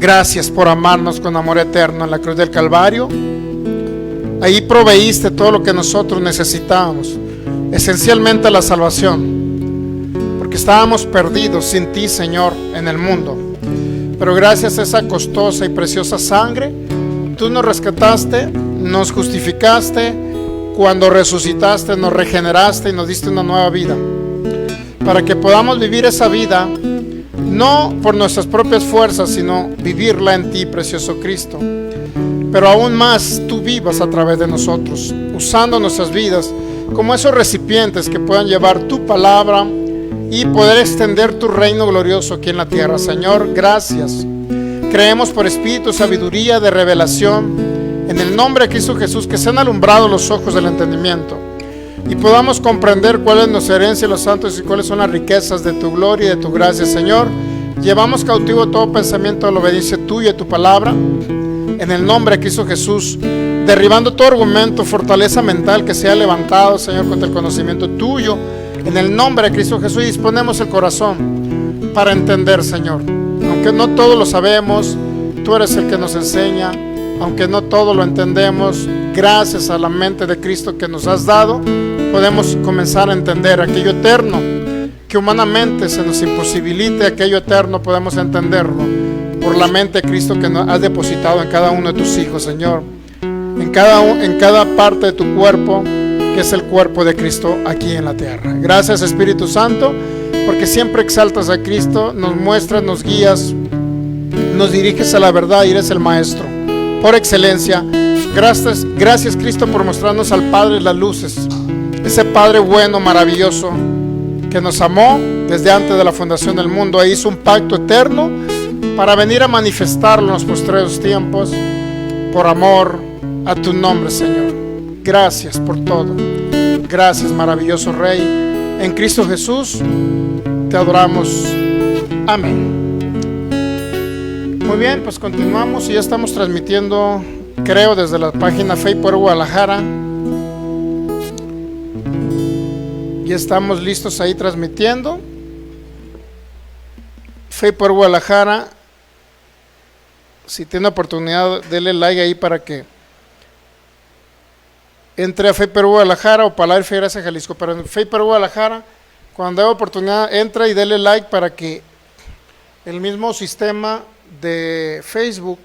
Gracias por amarnos con amor eterno en la cruz del Calvario. Ahí proveíste todo lo que nosotros necesitábamos, esencialmente la salvación, porque estábamos perdidos sin ti, Señor, en el mundo. Pero gracias a esa costosa y preciosa sangre, tú nos rescataste, nos justificaste, cuando resucitaste nos regeneraste y nos diste una nueva vida, para que podamos vivir esa vida no por nuestras propias fuerzas, sino vivirla en ti, precioso Cristo. Pero aún más tú vivas a través de nosotros, usando nuestras vidas como esos recipientes que puedan llevar tu palabra y poder extender tu reino glorioso aquí en la tierra. Señor, gracias. Creemos por espíritu, sabiduría, de revelación, en el nombre de Cristo Jesús, que sean alumbrados los ojos del entendimiento y podamos comprender cuál es nuestra herencia en los santos y cuáles son las riquezas de tu gloria y de tu gracia. Señor, llevamos cautivo todo pensamiento a la obediencia tuya y tu palabra, en el nombre de Cristo Jesús, derribando todo argumento, fortaleza mental que se ha levantado, Señor, contra el conocimiento tuyo, en el nombre de Cristo Jesús. Y disponemos el corazón para entender, Señor, aunque no todo lo sabemos, tú eres el que nos enseña. Aunque no todo lo entendemos, gracias a la mente de Cristo que nos has dado, podemos comenzar a entender aquello eterno, que humanamente se nos imposibilite. Aquello eterno podemos entenderlo por la mente de Cristo que nos has depositado en cada uno de tus hijos, Señor, en cada parte de tu cuerpo, que es el cuerpo de Cristo aquí en la tierra. Gracias, Espíritu Santo, porque siempre exaltas a Cristo, nos muestras, nos guías, nos diriges a la verdad y eres el Maestro por excelencia. Gracias, Cristo, por mostrarnos al Padre las luces, ese Padre bueno, maravilloso, que nos amó desde antes de la fundación del mundo e hizo un pacto eterno para venir a manifestarlo en los postreros tiempos, por amor a tu nombre, Señor. Gracias por todo. Gracias, maravilloso Rey. En Cristo Jesús te adoramos. Amén. Muy bien, pues continuamos y ya estamos transmitiendo, creo, desde la página Fe y Poder Guadalajara. Ya estamos listos ahí transmitiendo. Fe y Poder Guadalajara. Si tiene oportunidad, dele like ahí para que entre a Fe y Poder Guadalajara o Palabra y Fe y Gracia Jalisco. Pero en Fe y Poder Guadalajara, cuando haya oportunidad, entra y dele like para que el mismo sistema de Facebook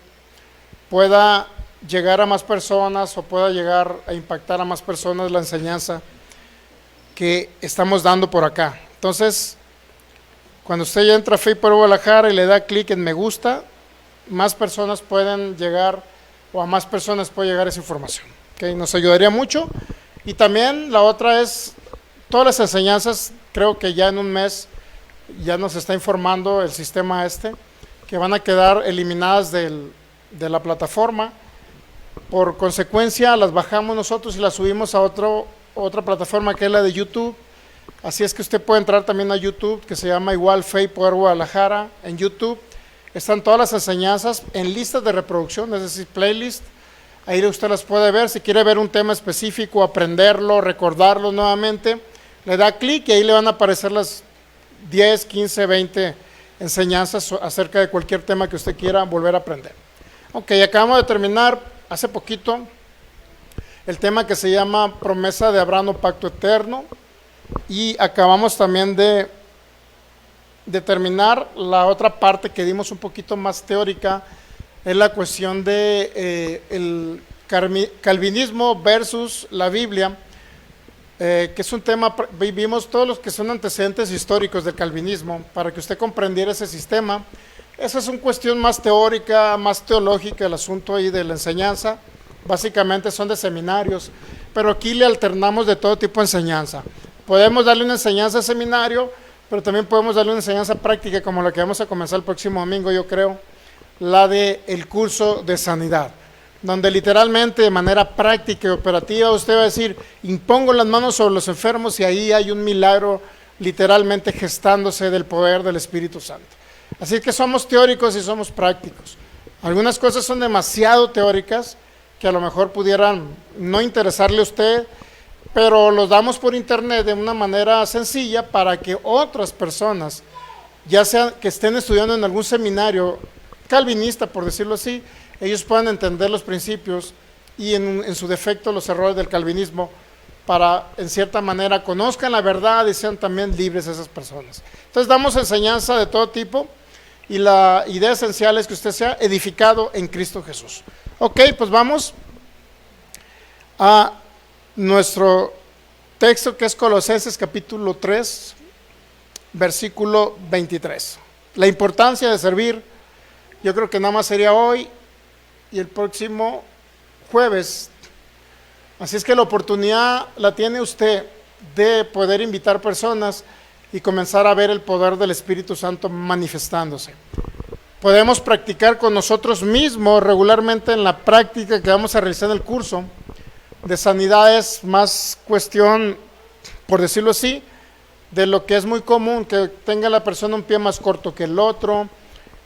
pueda llegar a más personas o pueda llegar a impactar a más personas la enseñanza que estamos dando por acá. Entonces, cuando usted ya entra a Fe y Poder Guadalajara y le da clic en me gusta, más personas pueden llegar, o a más personas puede llegar esa información, ¿okay? Nos ayudaría mucho. Y también la otra es, todas las enseñanzas, creo que ya en un mes ya nos está informando el sistema que van a quedar eliminadas de la plataforma. Por consecuencia, las bajamos nosotros y las subimos a otra plataforma, que es la de YouTube. Así es que usted puede entrar también a YouTube, que se llama igual Fe y Poder Guadalajara. En YouTube están todas las enseñanzas en listas de reproducción, es decir, playlist. Ahí usted las puede ver. Si quiere ver un tema específico, aprenderlo, recordarlo nuevamente, le da clic y ahí le van a aparecer las 10, 15, 20 enseñanzas acerca de cualquier tema que usted quiera volver a aprender. Ok, acabamos de terminar hace poquito el tema que se llama Promesa de Abraham o Pacto Eterno, y acabamos también de terminar la otra parte que dimos un poquito más teórica, es la cuestión de el calvinismo versus la Biblia, que es un tema, vimos todos los que son antecedentes históricos del calvinismo, para que usted comprendiera ese sistema. Esa es una cuestión más teórica, más teológica, el asunto ahí de la enseñanza. Básicamente son de seminarios, pero aquí le alternamos de todo tipo de enseñanza. Podemos darle una enseñanza de seminario, pero también podemos darle una enseñanza práctica, como la que vamos a comenzar el próximo domingo, yo creo, la del curso de sanidad, donde literalmente de manera práctica y operativa usted va a decir, impongo las manos sobre los enfermos y ahí hay un milagro literalmente gestándose del poder del Espíritu Santo. Así que somos teóricos y somos prácticos. Algunas cosas son demasiado teóricas que a lo mejor pudieran no interesarle a usted, pero los damos por internet de una manera sencilla para que otras personas, ya sea que estén estudiando en algún seminario calvinista, por decirlo así, ellos puedan entender los principios y en su defecto los errores del calvinismo, para en cierta manera conozcan la verdad y sean también libres esas personas. Entonces damos enseñanza de todo tipo y la idea esencial es que usted sea edificado en Cristo Jesús. Ok, pues vamos a nuestro texto, que es Colosenses capítulo 3, versículo 23. La importancia de servir, yo creo que nada más sería hoy y el próximo jueves. Así es que la oportunidad la tiene usted de poder invitar personas y comenzar a ver el poder del Espíritu Santo manifestándose. Podemos practicar con nosotros mismos regularmente en la práctica que vamos a realizar en el curso de sanidad. Es más cuestión, por decirlo así, de lo que es muy común, que tenga la persona un pie más corto que el otro,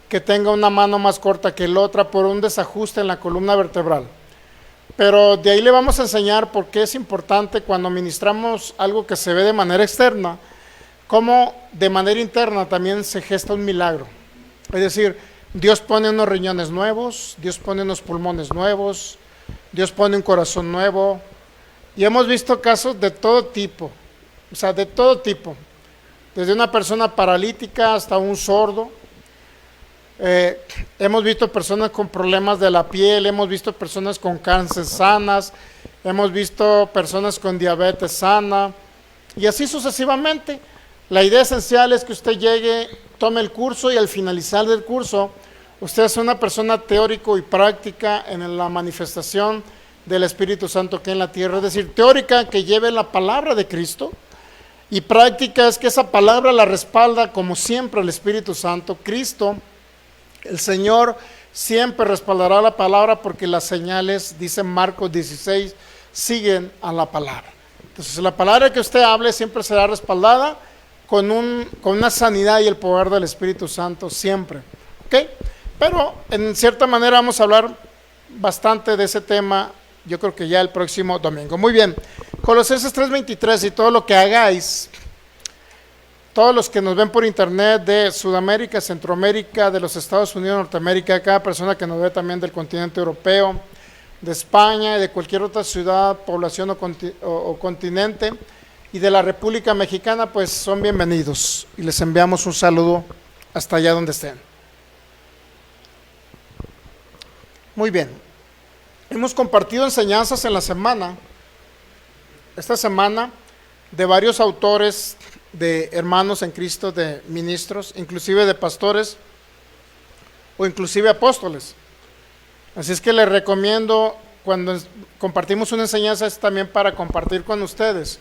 que tenga una mano más corta que la otra por un desajuste en la columna vertebral. Pero de ahí le vamos a enseñar por qué es importante cuando ministramos algo que se ve de manera externa, cómo de manera interna también se gesta un milagro. Es decir, Dios pone unos riñones nuevos, Dios pone unos pulmones nuevos, Dios pone un corazón nuevo, y hemos visto casos de todo tipo, o sea, de todo tipo, desde una persona paralítica hasta un sordo. Hemos visto personas con problemas de la piel, hemos visto personas con cáncer sanas, hemos visto personas con diabetes sana, y así sucesivamente. La idea esencial es que usted llegue, tome el curso y al finalizar del curso, usted es una persona teórico y práctica en la manifestación del Espíritu Santo aquí en la tierra. Es decir, teórica, que lleve la palabra de Cristo, y práctica es que esa palabra la respalda como siempre el Espíritu Santo. Cristo, el Señor, siempre respaldará la palabra, porque las señales, dice Marcos 16, siguen a la palabra. Entonces la palabra que usted hable siempre será respaldada con una sanidad y el poder del Espíritu Santo siempre. ¿Ok? Pero en cierta manera vamos a hablar bastante de ese tema, yo creo que ya el próximo domingo. Muy bien, Colosenses 3:23, y todo lo que hagáis, todos los que nos ven por internet de Sudamérica, Centroamérica, de los Estados Unidos, Norteamérica, cada persona que nos ve también del continente europeo, de España y de cualquier otra ciudad, población o continente, y de la República Mexicana, pues son bienvenidos y les enviamos un saludo hasta allá donde estén. Muy bien, hemos compartido enseñanzas en la semana, esta semana, de varios autores, de hermanos en Cristo, de ministros, inclusive de pastores o inclusive apóstoles. Así es que les recomiendo, cuando compartimos una enseñanza, es también para compartir con ustedes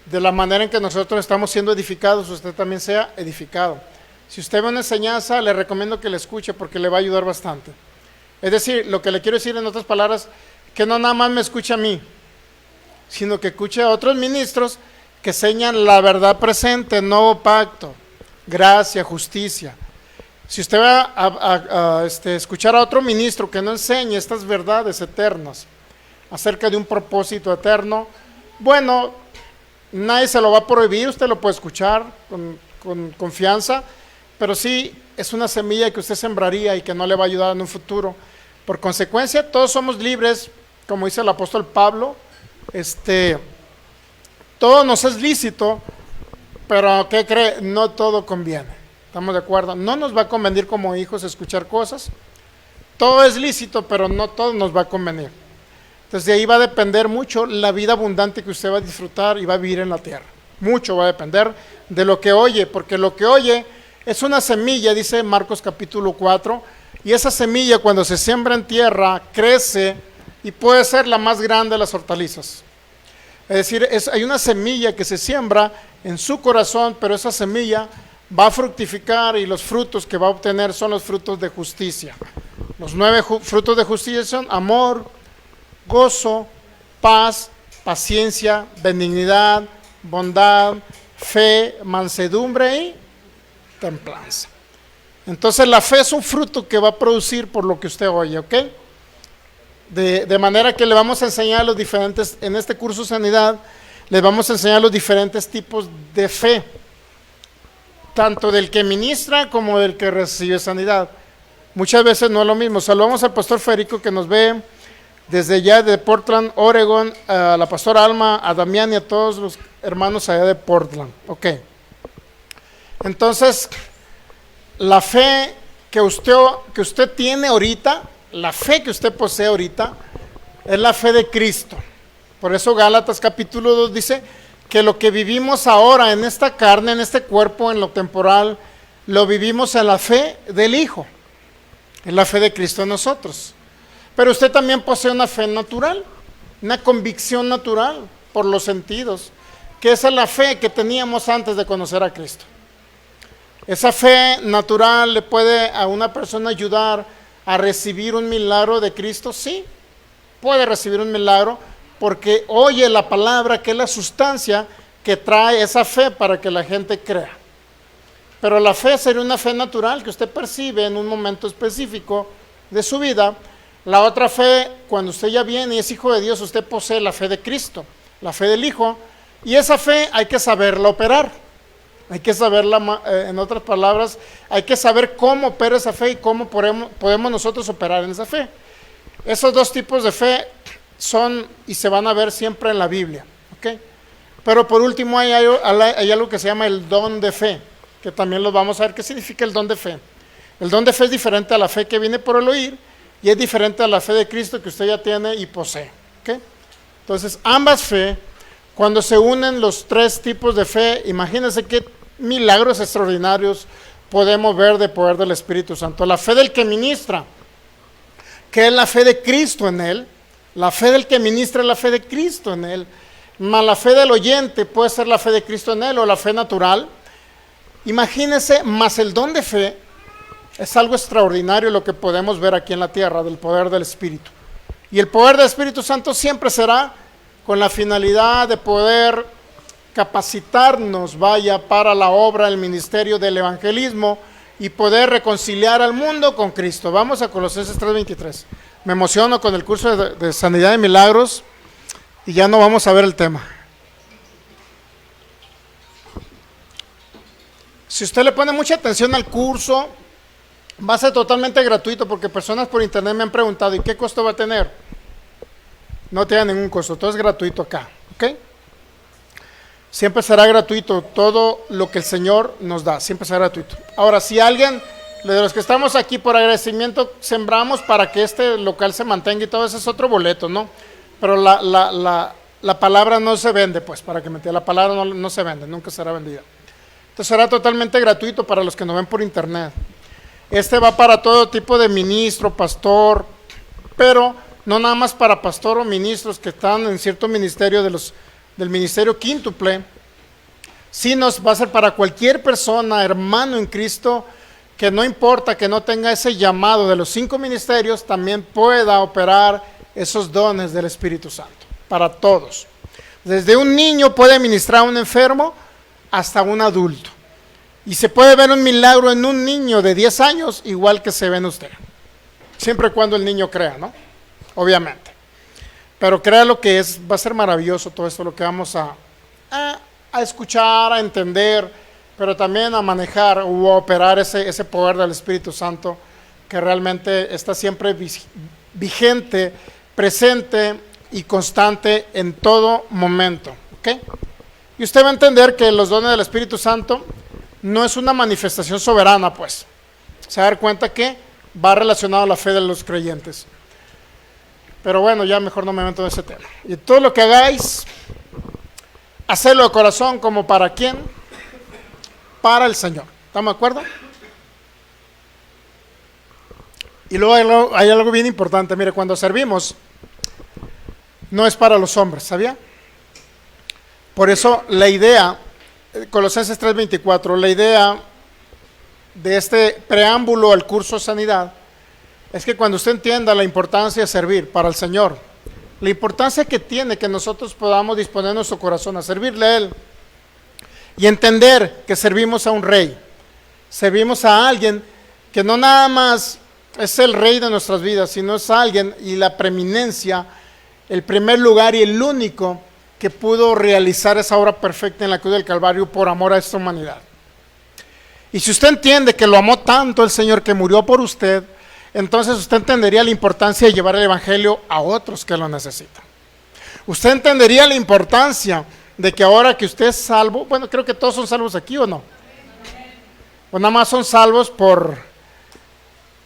de la manera en que nosotros estamos siendo edificados, usted también sea edificado. Si usted ve una enseñanza, le recomiendo que la escuche, porque le va a ayudar bastante. Es decir, lo que le quiero decir en otras palabras, que no nada más me escuche a mí, sino que escuche a otros ministros que enseñan la verdad presente, nuevo pacto, gracia, justicia. Si usted va a escuchar a otro ministro que no enseñe estas verdades eternas acerca de un propósito eterno, bueno, nadie se lo va a prohibir, usted lo puede escuchar con confianza, pero sí es una semilla que usted sembraría y que no le va a ayudar en un futuro. Por consecuencia, todos somos libres, como dice el apóstol Pablo, todo nos es lícito, pero ¿qué cree? No todo conviene. ¿Estamos de acuerdo? No nos va a convenir como hijos escuchar cosas. Todo es lícito, pero no todo nos va a convenir. Entonces de ahí va a depender mucho la vida abundante que usted va a disfrutar y va a vivir en la tierra. Mucho va a depender de lo que oye, porque lo que oye es una semilla, dice Marcos capítulo 4, y esa semilla, cuando se siembra en tierra, crece y puede ser la más grande de las hortalizas. Es decir, hay una semilla que se siembra en su corazón, pero esa semilla va a fructificar, y los frutos que va a obtener son los frutos de justicia. Los 9 frutos de justicia son amor, gozo, paz, paciencia, benignidad, bondad, fe, mansedumbre y templanza. Entonces la fe es un fruto que va a producir por lo que usted oye, ¿ok? De manera que le vamos a enseñar los diferentes, en este curso de sanidad, les vamos a enseñar los diferentes tipos de fe, tanto del que ministra como del que recibe sanidad. muchas veces no es lo mismo. Saludamos al pastor Federico que nos ve desde allá de Portland, Oregon, a la pastora Alma, a Damián y a todos los hermanos allá de Portland. Ok. Entonces, la fe que usted tiene ahorita, la fe que usted posee ahorita, es la fe de Cristo. Por eso Gálatas capítulo 2 dice que lo que vivimos ahora en esta carne, en este cuerpo, en lo temporal, lo vivimos en la fe del Hijo, en la fe de Cristo en nosotros. Pero usted también posee una fe natural, una convicción natural por los sentidos, que esa es la fe que teníamos antes de conocer a Cristo. Esa fe natural le puede a una persona ayudar a recibir un milagro de Cristo. Sí, puede recibir un milagro porque oye la palabra, que es la sustancia que trae esa fe para que la gente crea. Pero la fe sería una fe natural que usted percibe en un momento específico de su vida. La otra fe, cuando usted ya viene y es hijo de Dios, usted posee la fe de Cristo, la fe del Hijo, y esa fe hay que saberla operar. Hay que saberla, en otras palabras, hay que saber cómo opera esa fe y cómo podemos nosotros operar en esa fe. Esos dos tipos de fe son y se van a ver siempre en la Biblia, ¿ok? Pero por último hay algo que se llama el don de fe, que también lo vamos a ver. ¿Qué significa el don de fe? El don de fe es diferente a la fe que viene por el oír y es diferente a la fe de Cristo que usted ya tiene y posee, ¿ok? Entonces, ambas fe, cuando se unen los tres tipos de fe, imagínense qué milagros extraordinarios podemos ver de poder del Espíritu Santo. La fe del que ministra, que es la fe de Cristo en él. La fe del que ministra es la fe de Cristo en él. Más la fe del oyente puede ser la fe de Cristo en él o la fe natural. Imagínense, más el don de fe, es algo extraordinario lo que podemos ver aquí en la tierra, del poder del Espíritu. Y el poder del Espíritu Santo siempre será con la finalidad de poder capacitarnos, para la obra, el ministerio del evangelismo y poder reconciliar al mundo con Cristo. Vamos a Colosenses 3:23. Me emociono con el curso de sanidad de milagros y ya no vamos a ver el tema. Si usted le pone mucha atención al curso, va a ser totalmente gratuito, porque personas por internet me han preguntado, ¿y qué costo va a tener? No tiene ningún costo, todo es gratuito acá, ¿ok? Siempre será gratuito, todo lo que el Señor nos da, siempre será gratuito. Ahora, si alguien de los que estamos aquí por agradecimiento sembramos para que este local se mantenga y todo, ese es otro boleto, ¿no? Pero la palabra no se vende, pues, para que me entiendan, la palabra no se vende, nunca será vendida. Entonces será totalmente gratuito para los que nos ven por internet. Este va para todo tipo de ministro, pastor, pero no nada más para pastor o ministros que están en cierto ministerio del ministerio quíntuple, sino va a ser para cualquier persona, hermano en Cristo, que no importa que no tenga ese llamado de los 5 ministerios, también pueda operar esos dones del Espíritu Santo, para todos. Desde un niño puede ministrar a un enfermo hasta un adulto. Y se puede ver un milagro en un niño de 10 años, igual que se ve en usted. Siempre y cuando el niño crea, ¿no? Obviamente. Pero crea lo que es, va a ser maravilloso todo esto, lo que vamos a escuchar, a entender, pero también a manejar o a operar ese poder del Espíritu Santo, que realmente está siempre vigente, presente y constante en todo momento, ¿ok? Y usted va a entender que los dones del Espíritu Santo no es una manifestación soberana, pues. Se va a dar cuenta que va relacionado a la fe de los creyentes. Pero bueno, ya mejor no me meto en ese tema. Y todo lo que hagáis, hacedlo de corazón, como para quién, para el Señor. ¿Estamos de acuerdo? Y luego hay algo bien importante. Mire, cuando servimos, no es para los hombres, ¿sabía? Por eso la idea, Colosenses 3:24, la idea de este preámbulo al curso de sanidad, es que cuando usted entienda la importancia de servir para el Señor, la importancia que tiene que nosotros podamos disponer nuestro corazón a servirle a Él, y entender que servimos a un rey, servimos a alguien que no nada más es el rey de nuestras vidas, sino es alguien y la preeminencia, el primer lugar y el único que pudo realizar esa obra perfecta en la cruz del Calvario por amor a esta humanidad. Y si usted entiende que lo amó tanto el Señor que murió por usted, entonces usted entendería la importancia de llevar el evangelio a otros que lo necesitan. Usted entendería la importancia de que ahora que usted es salvo, bueno, creo que todos son salvos aquí, ¿o no? O nada más son salvos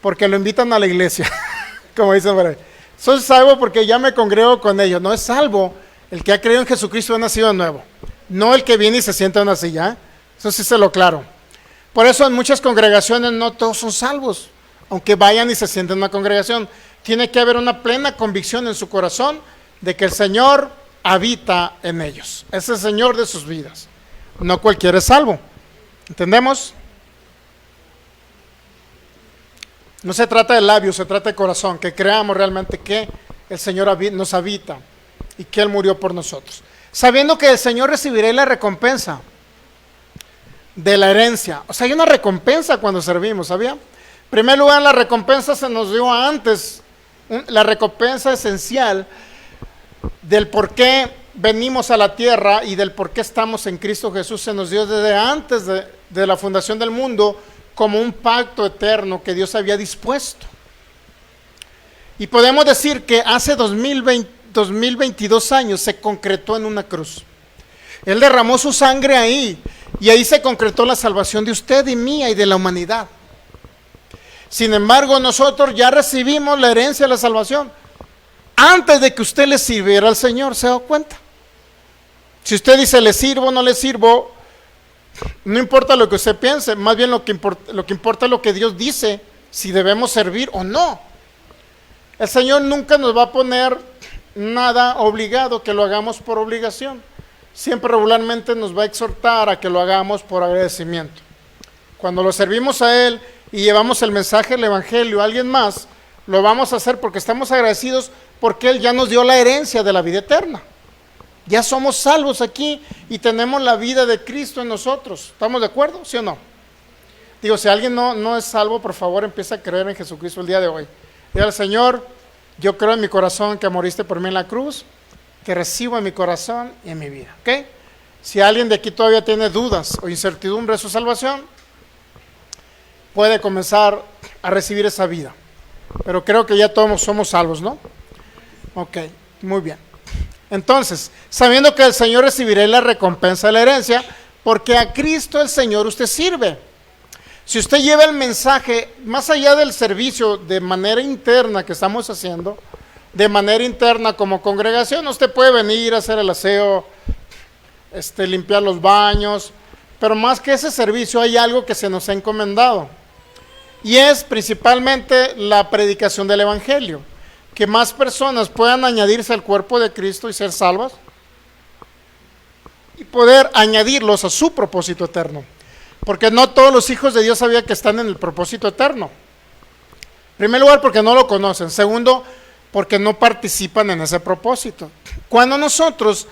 porque lo invitan a la iglesia, como dicen por ahí. Soy salvo porque ya me congrego con ellos. No, es salvo el que ha creído en Jesucristo y ha nacido de nuevo, no el que viene y se sienta en una silla. Eso sí se lo claro. Por eso en muchas congregaciones no todos son salvos, aunque vayan y se sienten en una congregación. Tiene que haber una plena convicción en su corazón de que el Señor habita en ellos. Es el Señor de sus vidas. No cualquiera es salvo. ¿Entendemos? No se trata de labios, se trata de corazón, que creamos realmente que el Señor nos habita y que Él murió por nosotros. Sabiendo que el Señor recibirá la recompensa de la herencia. O sea, hay una recompensa cuando servimos, ¿sabía? En primer lugar, la recompensa se nos dio antes, la recompensa esencial del por qué venimos a la tierra y del por qué estamos en Cristo Jesús, se nos dio desde antes de la fundación del mundo, como un pacto eterno que Dios había dispuesto. Y podemos decir que hace 2022 años se concretó en una cruz. Él derramó su sangre ahí, y ahí se concretó la salvación de usted y mía y de la humanidad. Sin embargo, nosotros ya recibimos la herencia de la salvación antes de que usted le sirviera al Señor. ¿Se da cuenta? Si usted dice, le sirvo o no le sirvo, no importa lo que usted piense, más bien lo que importa es lo que Dios dice, si debemos servir o no. El Señor nunca nos va a poner nada obligado, que lo hagamos por obligación. Siempre regularmente nos va a exhortar a que lo hagamos por agradecimiento. Cuando lo servimos a Él y llevamos el mensaje del Evangelio a alguien más, lo vamos a hacer porque estamos agradecidos, porque Él ya nos dio la herencia de la vida eterna. Ya somos salvos aquí y tenemos la vida de Cristo en nosotros. ¿Estamos de acuerdo? ¿Sí o no? Digo, si alguien no es salvo, por favor empieza a creer en Jesucristo el día de hoy. Diga al Señor, yo creo en mi corazón que moriste por mí en la cruz, que recibo en mi corazón y en mi vida. ¿Ok? Si alguien de aquí todavía tiene dudas o incertidumbre de su salvación, puede comenzar a recibir esa vida. Pero creo que ya todos somos salvos, ¿no? Ok, muy bien. Entonces, sabiendo que el Señor recibirá la recompensa de la herencia, porque a Cristo el Señor usted sirve. Si usted lleva el mensaje, más allá del servicio de manera interna que estamos haciendo, de manera interna como congregación, usted puede venir a hacer el aseo, limpiar los baños, pero más que ese servicio hay algo que se nos ha encomendado, y es principalmente la predicación del Evangelio. Que más personas puedan añadirse al cuerpo de Cristo y ser salvas, y poder añadirlos a su propósito eterno, porque no todos los hijos de Dios sabían que están en el propósito eterno. En primer lugar, porque no lo conocen. Segundo, porque no participan en ese propósito. Cuando nosotros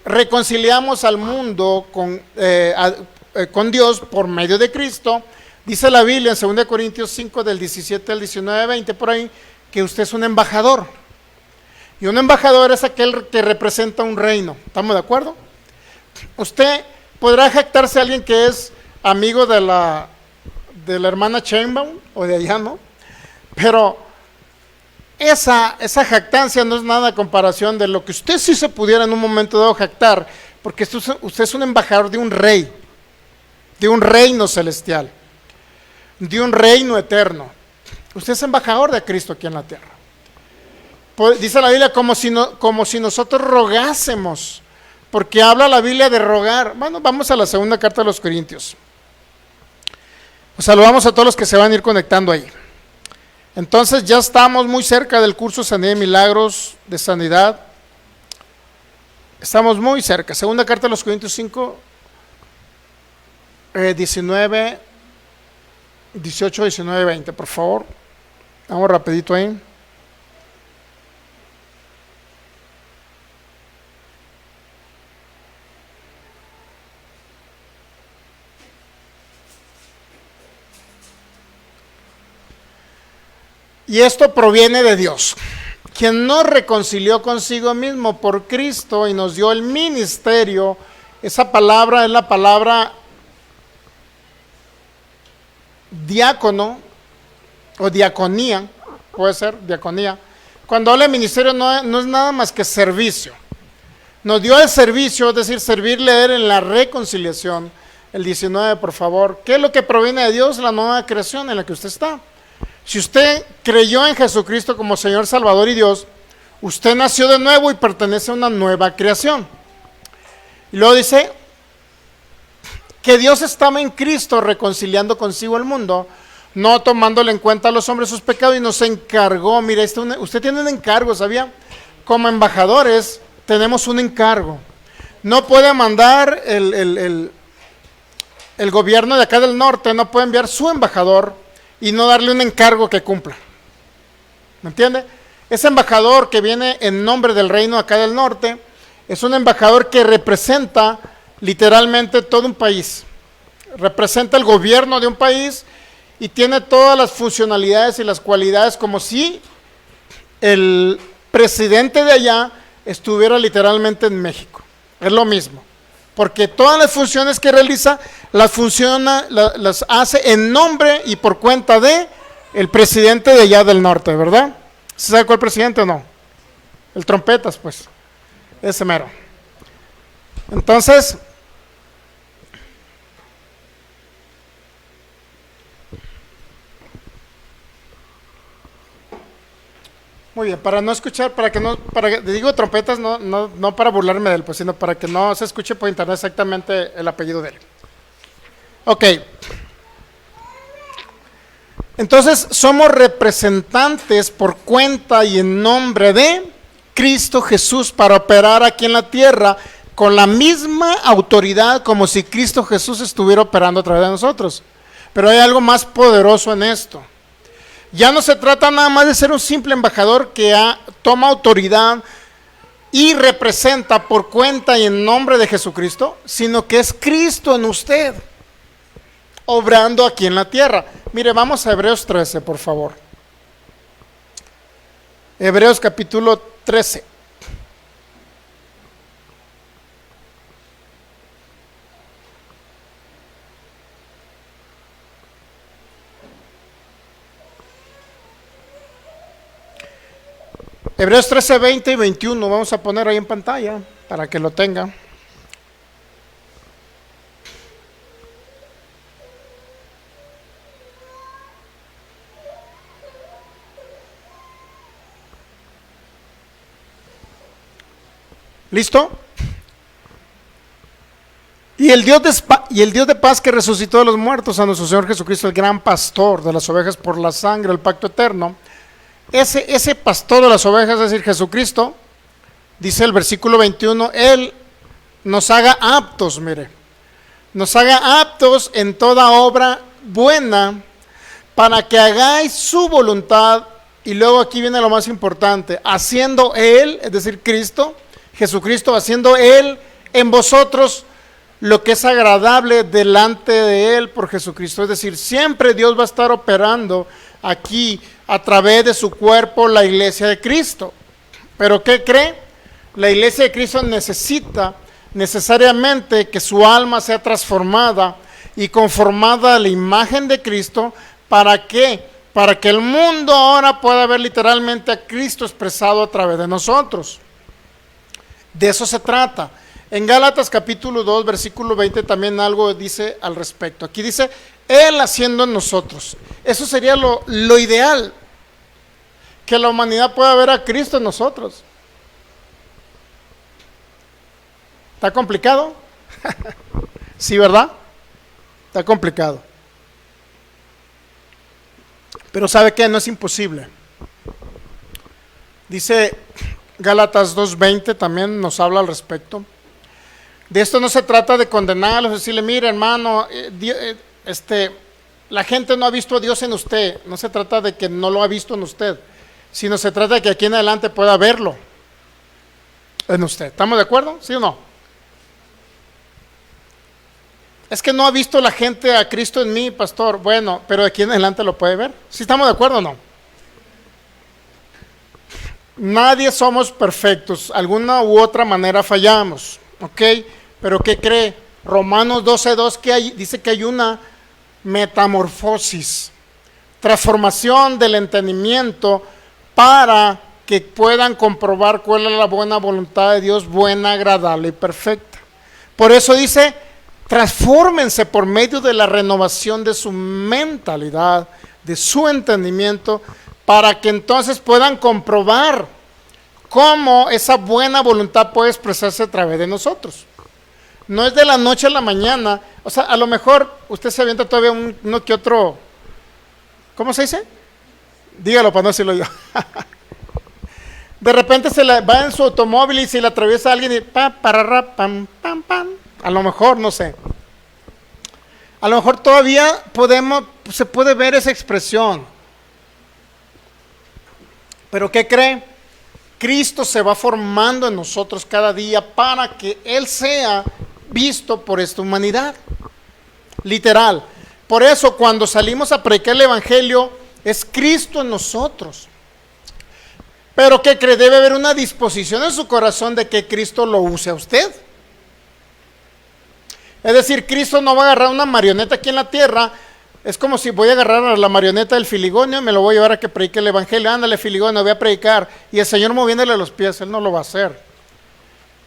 reconciliamos al mundo con Dios por medio de Cristo, dice la Biblia en 2 Corintios 5 del 17 al 19, 20 por ahí, que usted es un embajador. Y un embajador es aquel que representa un reino. ¿Estamos de acuerdo? Usted podrá jactarse a alguien que es amigo de la hermana Sheinbaum o de allá, ¿no? Pero esa jactancia no es nada a comparación de lo que usted sí se pudiera en un momento dado jactar, porque usted es un embajador de un rey, de un reino celestial, de un reino eterno. Usted es embajador de Cristo aquí en la tierra. Dice la Biblia como si nosotros rogásemos, porque habla la Biblia de rogar. Bueno, vamos a la segunda carta de los Corintios. Pues saludamos a todos los que se van a ir conectando ahí. Entonces ya estamos muy cerca del curso Sanidad y Milagros de Sanidad. Estamos muy cerca. Segunda carta de los Corintios 5, 19, 18, 19, 20, por favor. Vamos rapidito ahí. Y esto proviene de Dios, quien nos reconcilió consigo mismo por Cristo y nos dio el ministerio. Esa palabra es la palabra diácono, o diaconía, puede ser diaconía. Cuando habla de ministerio no es nada más que servicio. Nos dio el servicio, es decir, servirle a Él en la reconciliación. El 19, por favor. ¿Qué es lo que proviene de Dios? La nueva creación en la que usted está. Si usted creyó en Jesucristo como Señor, Salvador y Dios, usted nació de nuevo y pertenece a una nueva creación. Y luego dice que Dios estaba en Cristo reconciliando consigo el mundo, no tomándole en cuenta a los hombres sus pecados, y nos encargó. Mire, usted tiene un encargo, ¿sabía? Como embajadores tenemos un encargo. No puede mandar el gobierno de acá del norte, no puede enviar su embajador y no darle un encargo que cumpla. ¿Me entiende? Ese embajador que viene en nombre del reino acá del norte es un embajador que representa literalmente todo un país. Representa el gobierno de un país y tiene todas las funcionalidades y las cualidades como si el presidente de allá estuviera literalmente en México. Es lo mismo, porque todas las funciones que realiza las hace en nombre y por cuenta de el presidente de allá del norte, ¿verdad? ¿Se sabe cuál presidente o no? El trompetas, pues, ese mero. Entonces, muy bien, para no escuchar, digo trompetas, no para burlarme de él, pues, sino para que no se escuche por internet exactamente el apellido de él. Ok. Entonces, somos representantes por cuenta y en nombre de Cristo Jesús para operar aquí en la tierra con la misma autoridad como si Cristo Jesús estuviera operando a través de nosotros. Pero hay algo más poderoso en esto. Ya no se trata nada más de ser un simple embajador que toma autoridad y representa por cuenta y en nombre de Jesucristo, sino que es Cristo en usted, obrando aquí en la tierra. Mire, vamos a Hebreos 13, por favor. Hebreos capítulo 13. Hebreos 13, 20 y 21, vamos a poner ahí en pantalla para que lo tenga. ¿Listo? Y el Dios de paz que resucitó de los muertos a nuestro Señor Jesucristo, el gran pastor de las ovejas por la sangre, el pacto eterno. Ese pastor de las ovejas, es decir, Jesucristo, dice el versículo 21, Él nos haga aptos, mire, nos haga aptos en toda obra buena para que hagáis su voluntad. Y luego aquí viene lo más importante, haciendo Él, es decir, Cristo, Jesucristo, haciendo Él en vosotros lo que es agradable delante de Él por Jesucristo. Es decir, siempre Dios va a estar operando aquí a través de su cuerpo, la iglesia de Cristo. ¿Pero qué cree? La iglesia de Cristo necesita necesariamente que su alma sea transformada y conformada a la imagen de Cristo. ¿Para qué? Para que el mundo ahora pueda ver literalmente a Cristo expresado a través de nosotros. De eso se trata. En Gálatas capítulo 2, versículo 20 también algo dice al respecto. Aquí dice, Él haciendo en nosotros. Eso sería lo ideal, que la humanidad pueda ver a Cristo en nosotros. ¿Está complicado? Sí, ¿verdad? Está complicado. Pero ¿sabe qué? No es imposible. Dice Gálatas 2:20, también nos habla al respecto. De esto no se trata de condenarlos, decirle, mire hermano, la gente no ha visto a Dios en usted. No se trata de que no lo ha visto en usted, sino se trata de que aquí en adelante pueda verlo en usted. ¿Estamos de acuerdo? ¿Sí o no? Es que no ha visto la gente a Cristo en mí, pastor. Bueno, pero de aquí en adelante lo puede ver. ¿Sí estamos de acuerdo o no? Nadie somos perfectos. Alguna u otra manera fallamos. ¿Ok? Pero ¿qué cree? Romanos 12:2 dice que hay una metamorfosis. transformación del entendimiento para que puedan comprobar cuál es la buena voluntad de Dios, buena, agradable y perfecta. Por eso dice, transfórmense por medio de la renovación de su mentalidad, de su entendimiento, para que entonces puedan comprobar cómo esa buena voluntad puede expresarse a través de nosotros. No es de la noche a la mañana. O sea, a lo mejor usted se avienta todavía uno que otro, ¿cómo se dice? Dígalo para no decirlo yo. De repente va en su automóvil y se le atraviesa a alguien y pam, pam. A lo mejor, no sé. A lo mejor todavía se puede ver esa expresión. Pero ¿qué cree? Cristo se va formando en nosotros cada día para que Él sea visto por esta humanidad. Literal. Por eso cuando salimos a predicar el Evangelio, es Cristo en nosotros. Pero ¿qué cree? Debe haber una disposición en su corazón de que Cristo lo use a usted. Es decir, Cristo no va a agarrar una marioneta aquí en la tierra. Es como si voy a agarrar a la marioneta del Filigonio y me lo voy a llevar a que predique el Evangelio. Ándale, Filigonio, voy a predicar. Y el Señor moviéndole los pies, Él no lo va a hacer.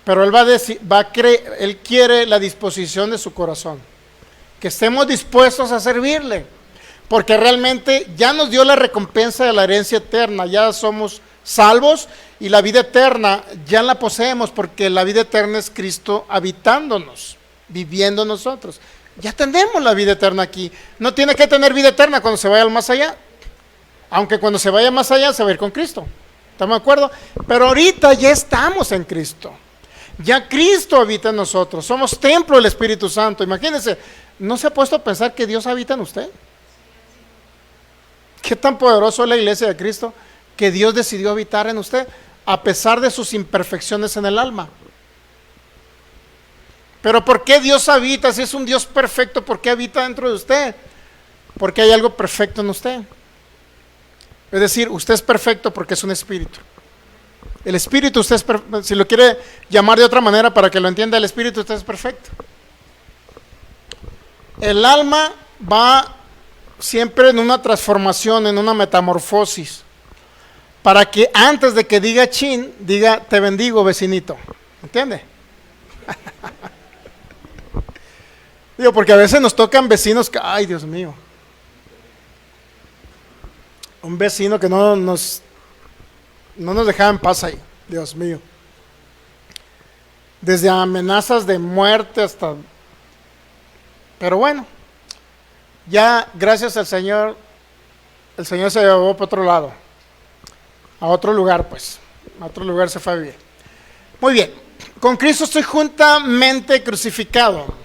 Pero Él Él quiere la disposición de su corazón. Que estemos dispuestos a servirle. Porque realmente ya nos dio la recompensa de la herencia eterna. Ya somos salvos y la vida eterna ya la poseemos, porque la vida eterna es Cristo habitándonos, viviendo nosotros. Ya tenemos la vida eterna aquí. No tiene que tener vida eterna cuando se vaya al más allá. Aunque cuando se vaya más allá se va a ir con Cristo. ¿Estamos de acuerdo? Pero ahorita ya estamos en Cristo. Ya Cristo habita en nosotros. Somos templo del Espíritu Santo. Imagínense, ¿no se ha puesto a pensar que Dios habita en usted? ¿Qué tan poderoso es la iglesia de Cristo que Dios decidió habitar en usted a pesar de sus imperfecciones en el alma? Pero ¿por qué Dios habita? Si es un Dios perfecto, ¿por qué habita dentro de usted? Porque hay algo perfecto en usted. Es decir, usted es perfecto porque es un espíritu. El espíritu, usted es perfecto. Si lo quiere llamar de otra manera para que lo entienda, el espíritu, usted es perfecto. El alma va siempre en una transformación, en una metamorfosis, para que antes de que diga chin, diga te bendigo, vecinito. ¿Entiende? Digo, porque a veces nos tocan vecinos que, ay, Dios mío. Un vecino que no nos dejaba en paz ahí, Dios mío. Desde amenazas de muerte hasta... Pero bueno, ya gracias al Señor, el Señor se llevó para otro lado. A otro lugar, pues. A otro lugar se fue a vivir. Muy bien. Con Cristo estoy juntamente crucificado.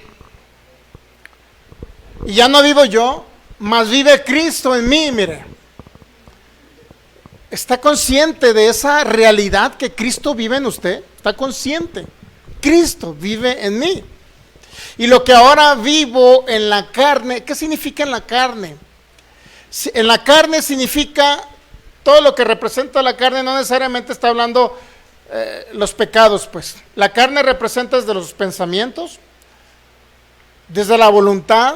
Y ya no vivo yo, mas vive Cristo en mí, mire. ¿Está consciente de esa realidad que Cristo vive en usted? ¿Está consciente? Cristo vive en mí. Y lo que ahora vivo en la carne, ¿qué significa en la carne? En la carne significa todo lo que representa la carne, no necesariamente está hablando los pecados, pues. La carne representa desde los pensamientos, desde la voluntad,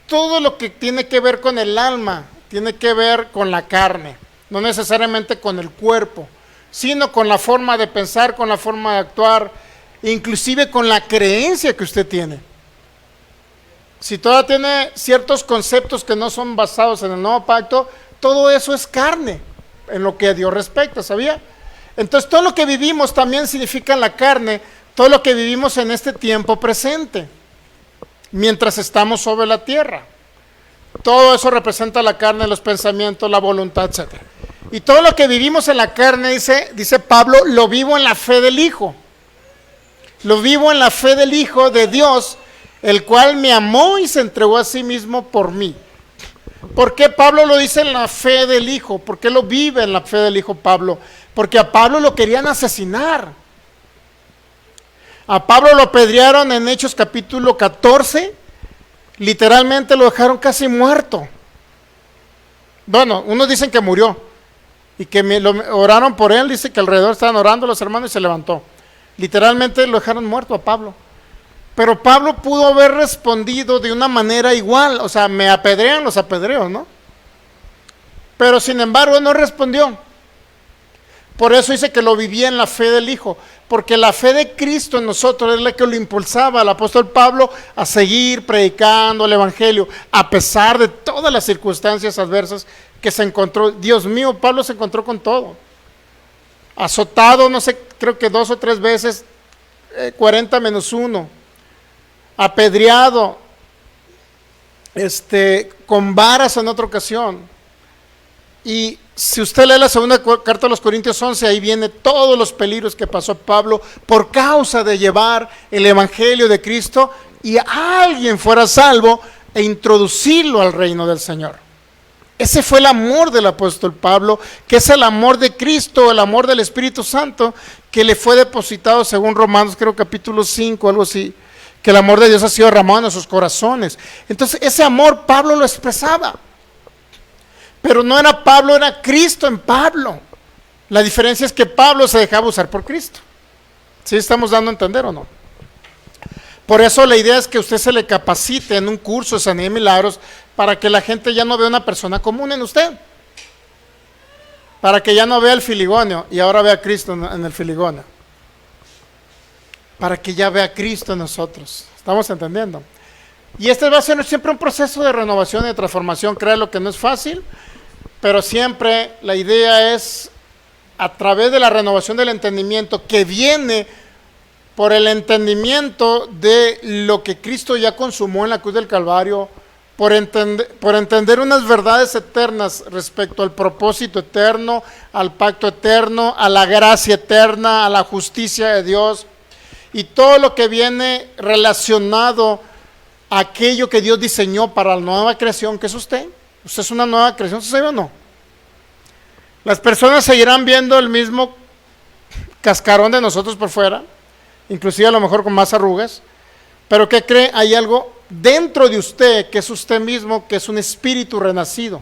todo lo que tiene que ver con el alma, tiene que ver con la carne, no necesariamente con el cuerpo, sino con la forma de pensar, con la forma de actuar, inclusive con la creencia que usted tiene. Si todavía tiene ciertos conceptos que no son basados en el nuevo pacto, todo eso es carne, en lo que a Dios respecta, ¿sabía? Entonces todo lo que vivimos también significa la carne, todo lo que vivimos en este tiempo presente, mientras estamos sobre la tierra. Todo eso representa la carne, los pensamientos, la voluntad, etc. Y todo lo que vivimos en la carne, dice Pablo, lo vivo en la fe del Hijo. Lo vivo en la fe del Hijo de Dios, el cual me amó y se entregó a sí mismo por mí. ¿Por qué Pablo lo dice en la fe del Hijo? ¿Por qué lo vive en la fe del Hijo Pablo? Porque a Pablo lo querían asesinar. A Pablo lo apedrearon en Hechos capítulo 14, literalmente lo dejaron casi muerto. Bueno, unos dicen que murió y que oraron por él, dice que alrededor estaban orando los hermanos y se levantó. Literalmente lo dejaron muerto a Pablo. Pero Pablo pudo haber respondido de una manera igual, o sea, me apedrean, los apedreo, ¿no? Pero sin embargo no respondió. Por eso dice que lo vivía en la fe del Hijo, porque la fe de Cristo en nosotros es la que lo impulsaba al apóstol Pablo a seguir predicando el Evangelio, a pesar de todas las circunstancias adversas que se encontró. Dios mío, Pablo se encontró con todo. Azotado, no sé, creo que 2 o 3 veces, 40 menos 1, apedreado, con varas en otra ocasión. Y si usted lee la segunda carta a los Corintios 11, ahí viene todos los peligros que pasó Pablo por causa de llevar el Evangelio de Cristo y a alguien fuera salvo e introducirlo al reino del Señor. Ese fue el amor del apóstol Pablo, que es el amor de Cristo, el amor del Espíritu Santo, que le fue depositado según Romanos, creo capítulo 5, algo así, que el amor de Dios ha sido derramado en nuestros corazones. Entonces ese amor Pablo lo expresaba. Pero no era Pablo, era Cristo en Pablo. La diferencia es que Pablo se dejaba usar por Cristo. ¿Sí estamos dando a entender o no? Por eso la idea es que usted se le capacite en un curso de sanidad y milagros para que la gente ya no vea una persona común en usted. Para que ya no vea el filigonio y ahora vea a Cristo en el filigonio. Para que ya vea a Cristo en nosotros. ¿Estamos entendiendo? Y este va a ser siempre un proceso de renovación y de transformación. Créalo que no es fácil, pero siempre la idea es, a través de la renovación del entendimiento, que viene por el entendimiento de lo que Cristo ya consumó en la cruz del Calvario, por entender unas verdades eternas respecto al propósito eterno, al pacto eterno, a la gracia eterna, a la justicia de Dios, y todo lo que viene relacionado a aquello que Dios diseñó para la nueva creación, que es usted. Usted es una nueva creación, ¿se sabe o no? Las personas seguirán viendo el mismo cascarón de nosotros por fuera, inclusive a lo mejor con más arrugas, pero ¿qué cree? Hay algo dentro de usted, que es usted mismo, que es un espíritu renacido,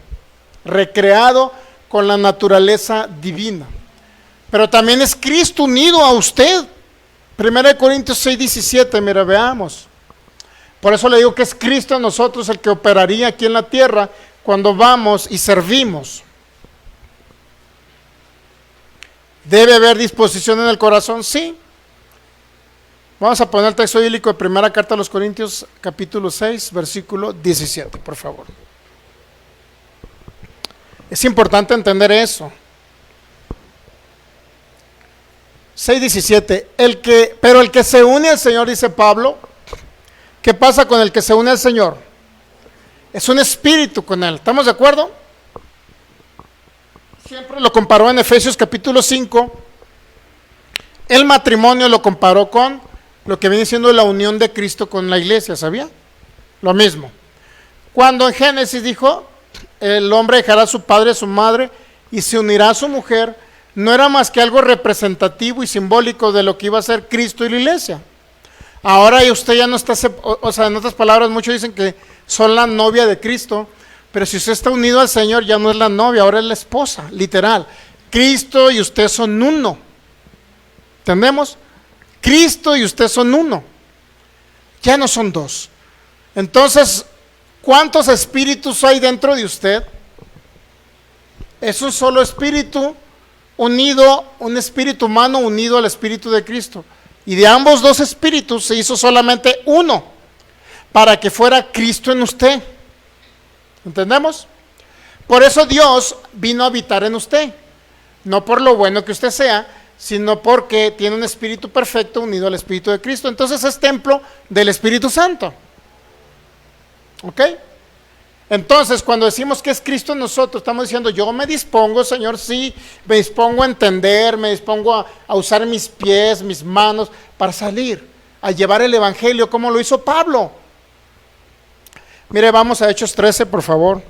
recreado con la naturaleza divina. Pero también es Cristo unido a usted. 1 Corintios 6, 17, mira, veamos. Por eso le digo que es Cristo en nosotros el que operaría aquí en la tierra cuando vamos y servimos. ¿Debe haber disposición en el corazón? Sí. Vamos a poner el texto bíblico de primera carta a los Corintios, capítulo 6, versículo 17, por favor. Es importante entender eso. 6:17, pero el que se une al Señor, dice Pablo, ¿qué pasa con el que se une al Señor? Es un espíritu con Él, ¿estamos de acuerdo? Siempre lo comparó en Efesios capítulo 5, el matrimonio lo comparó con lo que viene siendo la unión de Cristo con la iglesia, ¿sabía? Lo mismo. Cuando en Génesis dijo, el hombre dejará a su padre y a su madre y se unirá a su mujer, no era más que algo representativo y simbólico de lo que iba a ser Cristo y la iglesia. Ahora usted ya no está, o sea, en otras palabras, muchos dicen que son la novia de Cristo, pero si usted está unido al Señor, ya no es la novia, ahora es la esposa, literal. Cristo y usted son uno. ¿Entendemos? Cristo y usted son uno. Ya no son dos. Entonces, ¿cuántos espíritus hay dentro de usted? Es un solo espíritu unido, un espíritu humano unido al espíritu de Cristo. Y de ambos dos espíritus se hizo solamente uno, para que fuera Cristo en usted. ¿Entendemos? Por eso Dios vino a habitar en usted, no por lo bueno que usted sea, sino porque tiene un espíritu perfecto unido al espíritu de Cristo. Entonces es templo del Espíritu Santo. ¿Ok? Entonces cuando decimos que es Cristo en nosotros, estamos diciendo, yo me dispongo, Señor, sí, me dispongo a entender, me dispongo a usar mis pies, mis manos, para salir, a llevar el Evangelio, como lo hizo Pablo. Mire, vamos a Hechos 13, por favor.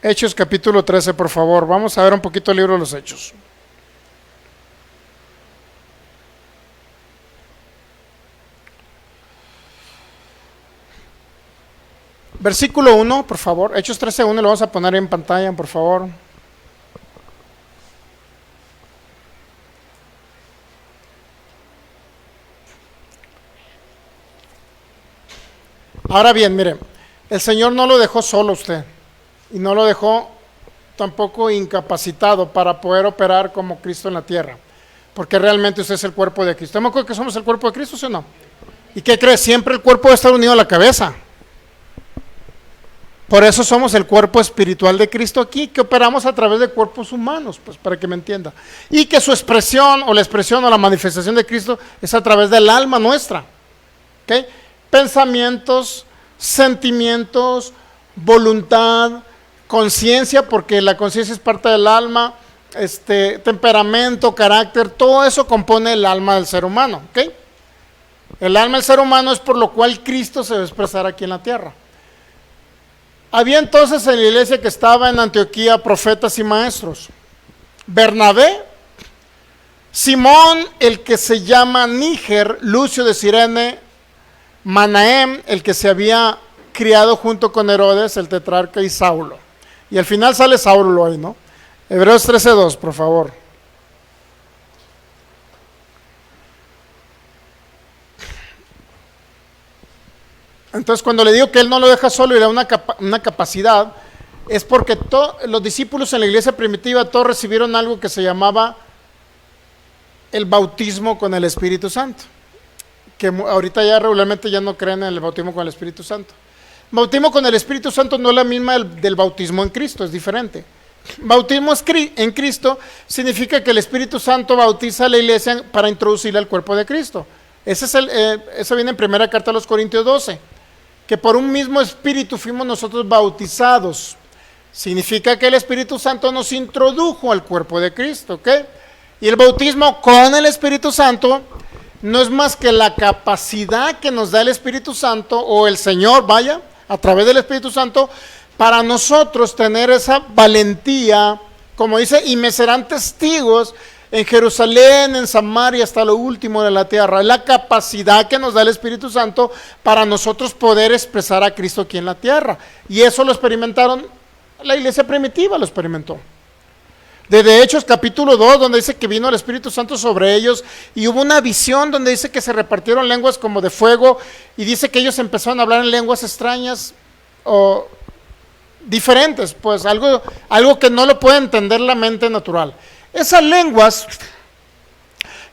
Hechos capítulo 13, por favor. Vamos a ver un poquito el libro de los Hechos. Versículo 1, por favor. Hechos 13:1, lo vamos a poner en pantalla, por favor. Ahora bien, mire, el Señor no lo dejó solo a usted y no lo dejó tampoco incapacitado para poder operar como Cristo en la tierra, porque realmente usted es el cuerpo de Cristo. ¿Me acuerdo que somos el cuerpo de Cristo, sí o no? ¿Y qué cree? Siempre el cuerpo debe estar unido a la cabeza. Por eso somos el cuerpo espiritual de Cristo aquí, que operamos a través de cuerpos humanos, pues para que me entienda. Y que su expresión o la manifestación de Cristo es a través del alma nuestra. ¿Okay? Pensamientos, sentimientos, voluntad, conciencia, porque la conciencia es parte del alma, temperamento, carácter, todo eso compone el alma del ser humano. ¿Okay? El alma del ser humano es por lo cual Cristo se debe expresar aquí en la tierra. Había entonces en la iglesia que estaba en Antioquía profetas y maestros. Bernabé, Simón, el que se llama Níger, Lucio de Cirene, Manahem, el que se había criado junto con Herodes, el tetrarca, y Saulo. Y al final sale Saulo ahí, ¿no? Hebreos 13:2, por favor. Entonces, cuando le digo que él no lo deja solo y le da una capacidad, es porque los discípulos en la iglesia primitiva todos recibieron algo que se llamaba el bautismo con el Espíritu Santo, que ahorita ya regularmente ya no creen en el bautismo con el Espíritu Santo. Bautismo con el Espíritu Santo no es la misma del bautismo en Cristo, es diferente. Bautismo en Cristo significa que el Espíritu Santo bautiza a la iglesia para introducirla al cuerpo de Cristo. Eso viene en 1 carta a los Corintios 12. Que por un mismo Espíritu fuimos nosotros bautizados. Significa que el Espíritu Santo nos introdujo al cuerpo de Cristo, ¿ok? Y el bautismo con el Espíritu Santo no es más que la capacidad que nos da el Espíritu Santo, o el Señor, vaya, a través del Espíritu Santo, para nosotros tener esa valentía, como dice, y me serán testigos en Jerusalén, en Samaria, hasta lo último de la tierra. Es la capacidad que nos da el Espíritu Santo para nosotros poder expresar a Cristo aquí en la tierra. Y eso lo experimentaron, la iglesia primitiva lo experimentó. Desde Hechos capítulo 2, donde dice que vino el Espíritu Santo sobre ellos, y hubo una visión donde dice que se repartieron lenguas como de fuego, y dice que ellos empezaron a hablar en lenguas extrañas o diferentes, pues algo que no lo puede entender la mente natural. Esas lenguas,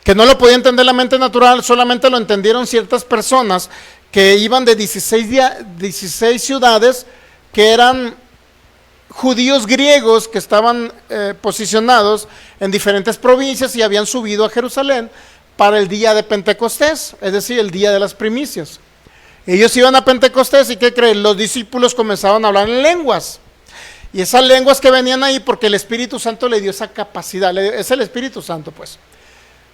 que no lo podía entender la mente natural, solamente lo entendieron ciertas personas que iban de 16 ciudades, que eran judíos griegos que estaban posicionados en diferentes provincias y habían subido a Jerusalén para el día de Pentecostés, es decir, el día de las primicias. Ellos iban a Pentecostés y ¿qué creen? Los discípulos comenzaron a hablar en lenguas. Y esas lenguas que venían ahí, porque el Espíritu Santo le dio esa capacidad, es el Espíritu Santo, pues.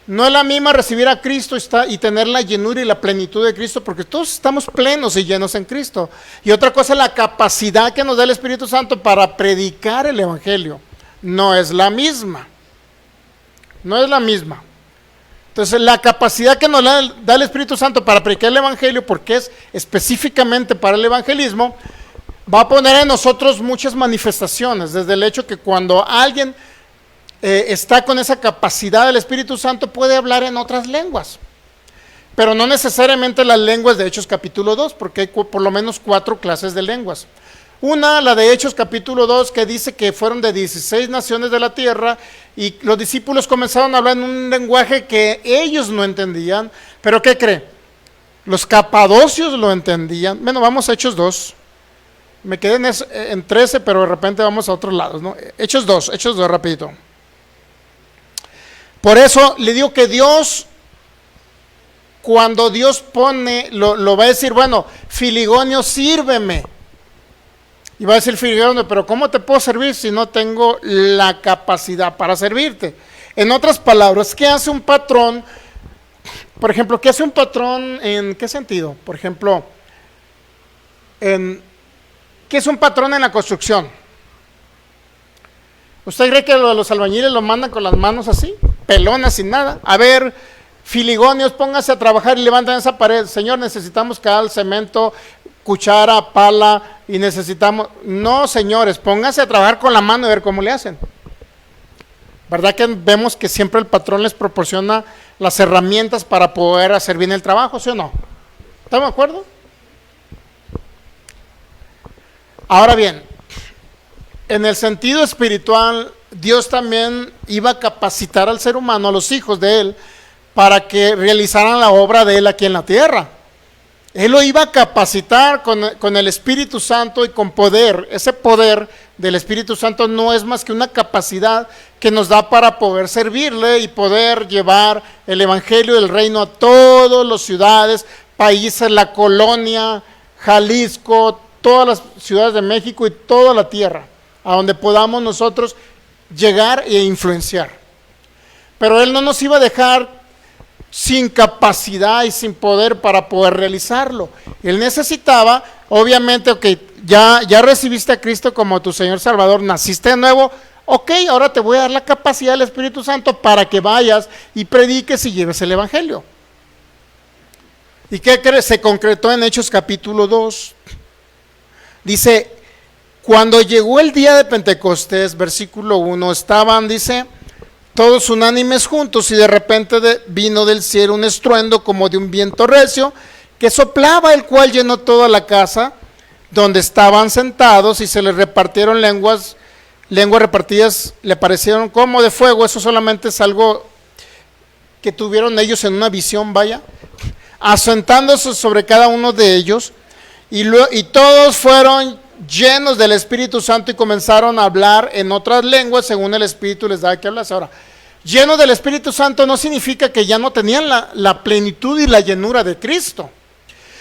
No es la misma recibir a Cristo y tener la llenura y la plenitud de Cristo, porque todos estamos plenos y llenos en Cristo. Y otra cosa es la capacidad que nos da el Espíritu Santo para predicar el Evangelio. No es la misma. No es la misma. Entonces, la capacidad que nos da el Espíritu Santo para predicar el Evangelio, porque es específicamente para el evangelismo, va a poner en nosotros muchas manifestaciones, desde el hecho que cuando alguien está con esa capacidad del Espíritu Santo puede hablar en otras lenguas, pero no necesariamente las lenguas de Hechos capítulo 2, porque hay por lo menos 4 clases de lenguas. Una, la de Hechos capítulo 2, que dice que fueron de 16 naciones de la tierra y los discípulos comenzaron a hablar en un lenguaje que ellos no entendían, pero ¿qué cree? Los capadocios lo entendían. Bueno, vamos a Hechos 2. Me quedé en 13, pero de repente vamos a otros lados, ¿no? Hechos 2, rapidito. Por eso le digo que Dios, cuando Dios pone, lo va a decir, bueno, Filigonio, sírveme. Y va a decir Filigonio, pero ¿cómo te puedo servir si no tengo la capacidad para servirte? En otras palabras, ¿qué hace un patrón? Por ejemplo, ¿qué hace un patrón en qué sentido? Por ejemplo, ¿qué es un patrón en la construcción? ¿Usted cree que los albañiles lo mandan con las manos así, pelonas, sin nada? A ver, Filigonios, póngase a trabajar y levanten esa pared. Señor, necesitamos cal, cemento, cuchara, pala y necesitamos... No, señores, pónganse a trabajar con la mano y ver cómo le hacen. ¿Verdad que vemos que siempre el patrón les proporciona las herramientas para poder hacer bien el trabajo, sí o no? ¿Estamos de acuerdo? Ahora bien, en el sentido espiritual, Dios también iba a capacitar al ser humano, a los hijos de Él, para que realizaran la obra de Él aquí en la tierra. Él lo iba a capacitar con el Espíritu Santo y con poder. Ese poder del Espíritu Santo no es más que una capacidad que nos da para poder servirle y poder llevar el Evangelio del Reino a todas las ciudades, países, la colonia, Jalisco, todas las ciudades de México y toda la tierra, a donde podamos nosotros llegar e influenciar. Pero Él no nos iba a dejar sin capacidad y sin poder para poder realizarlo. Él necesitaba, obviamente, ok, ya recibiste a Cristo como tu Señor Salvador, naciste de nuevo, ok, ahora te voy a dar la capacidad del Espíritu Santo para que vayas y prediques y lleves el Evangelio. ¿Y qué crees? Se concretó en Hechos capítulo 2. Dice, cuando llegó el día de Pentecostés, versículo 1, estaban, dice, todos unánimes juntos, y de repente vino del cielo un estruendo como de un viento recio que soplaba, el cual llenó toda la casa donde estaban sentados, y se les repartieron lenguas repartidas, le parecieron como de fuego. Eso solamente es algo que tuvieron ellos en una visión, vaya, asentándose sobre cada uno de ellos, y todos fueron llenos del Espíritu Santo y comenzaron a hablar en otras lenguas según el Espíritu les daba que hablas. Ahora, llenos del Espíritu Santo no significa que ya no tenían la plenitud y la llenura de Cristo,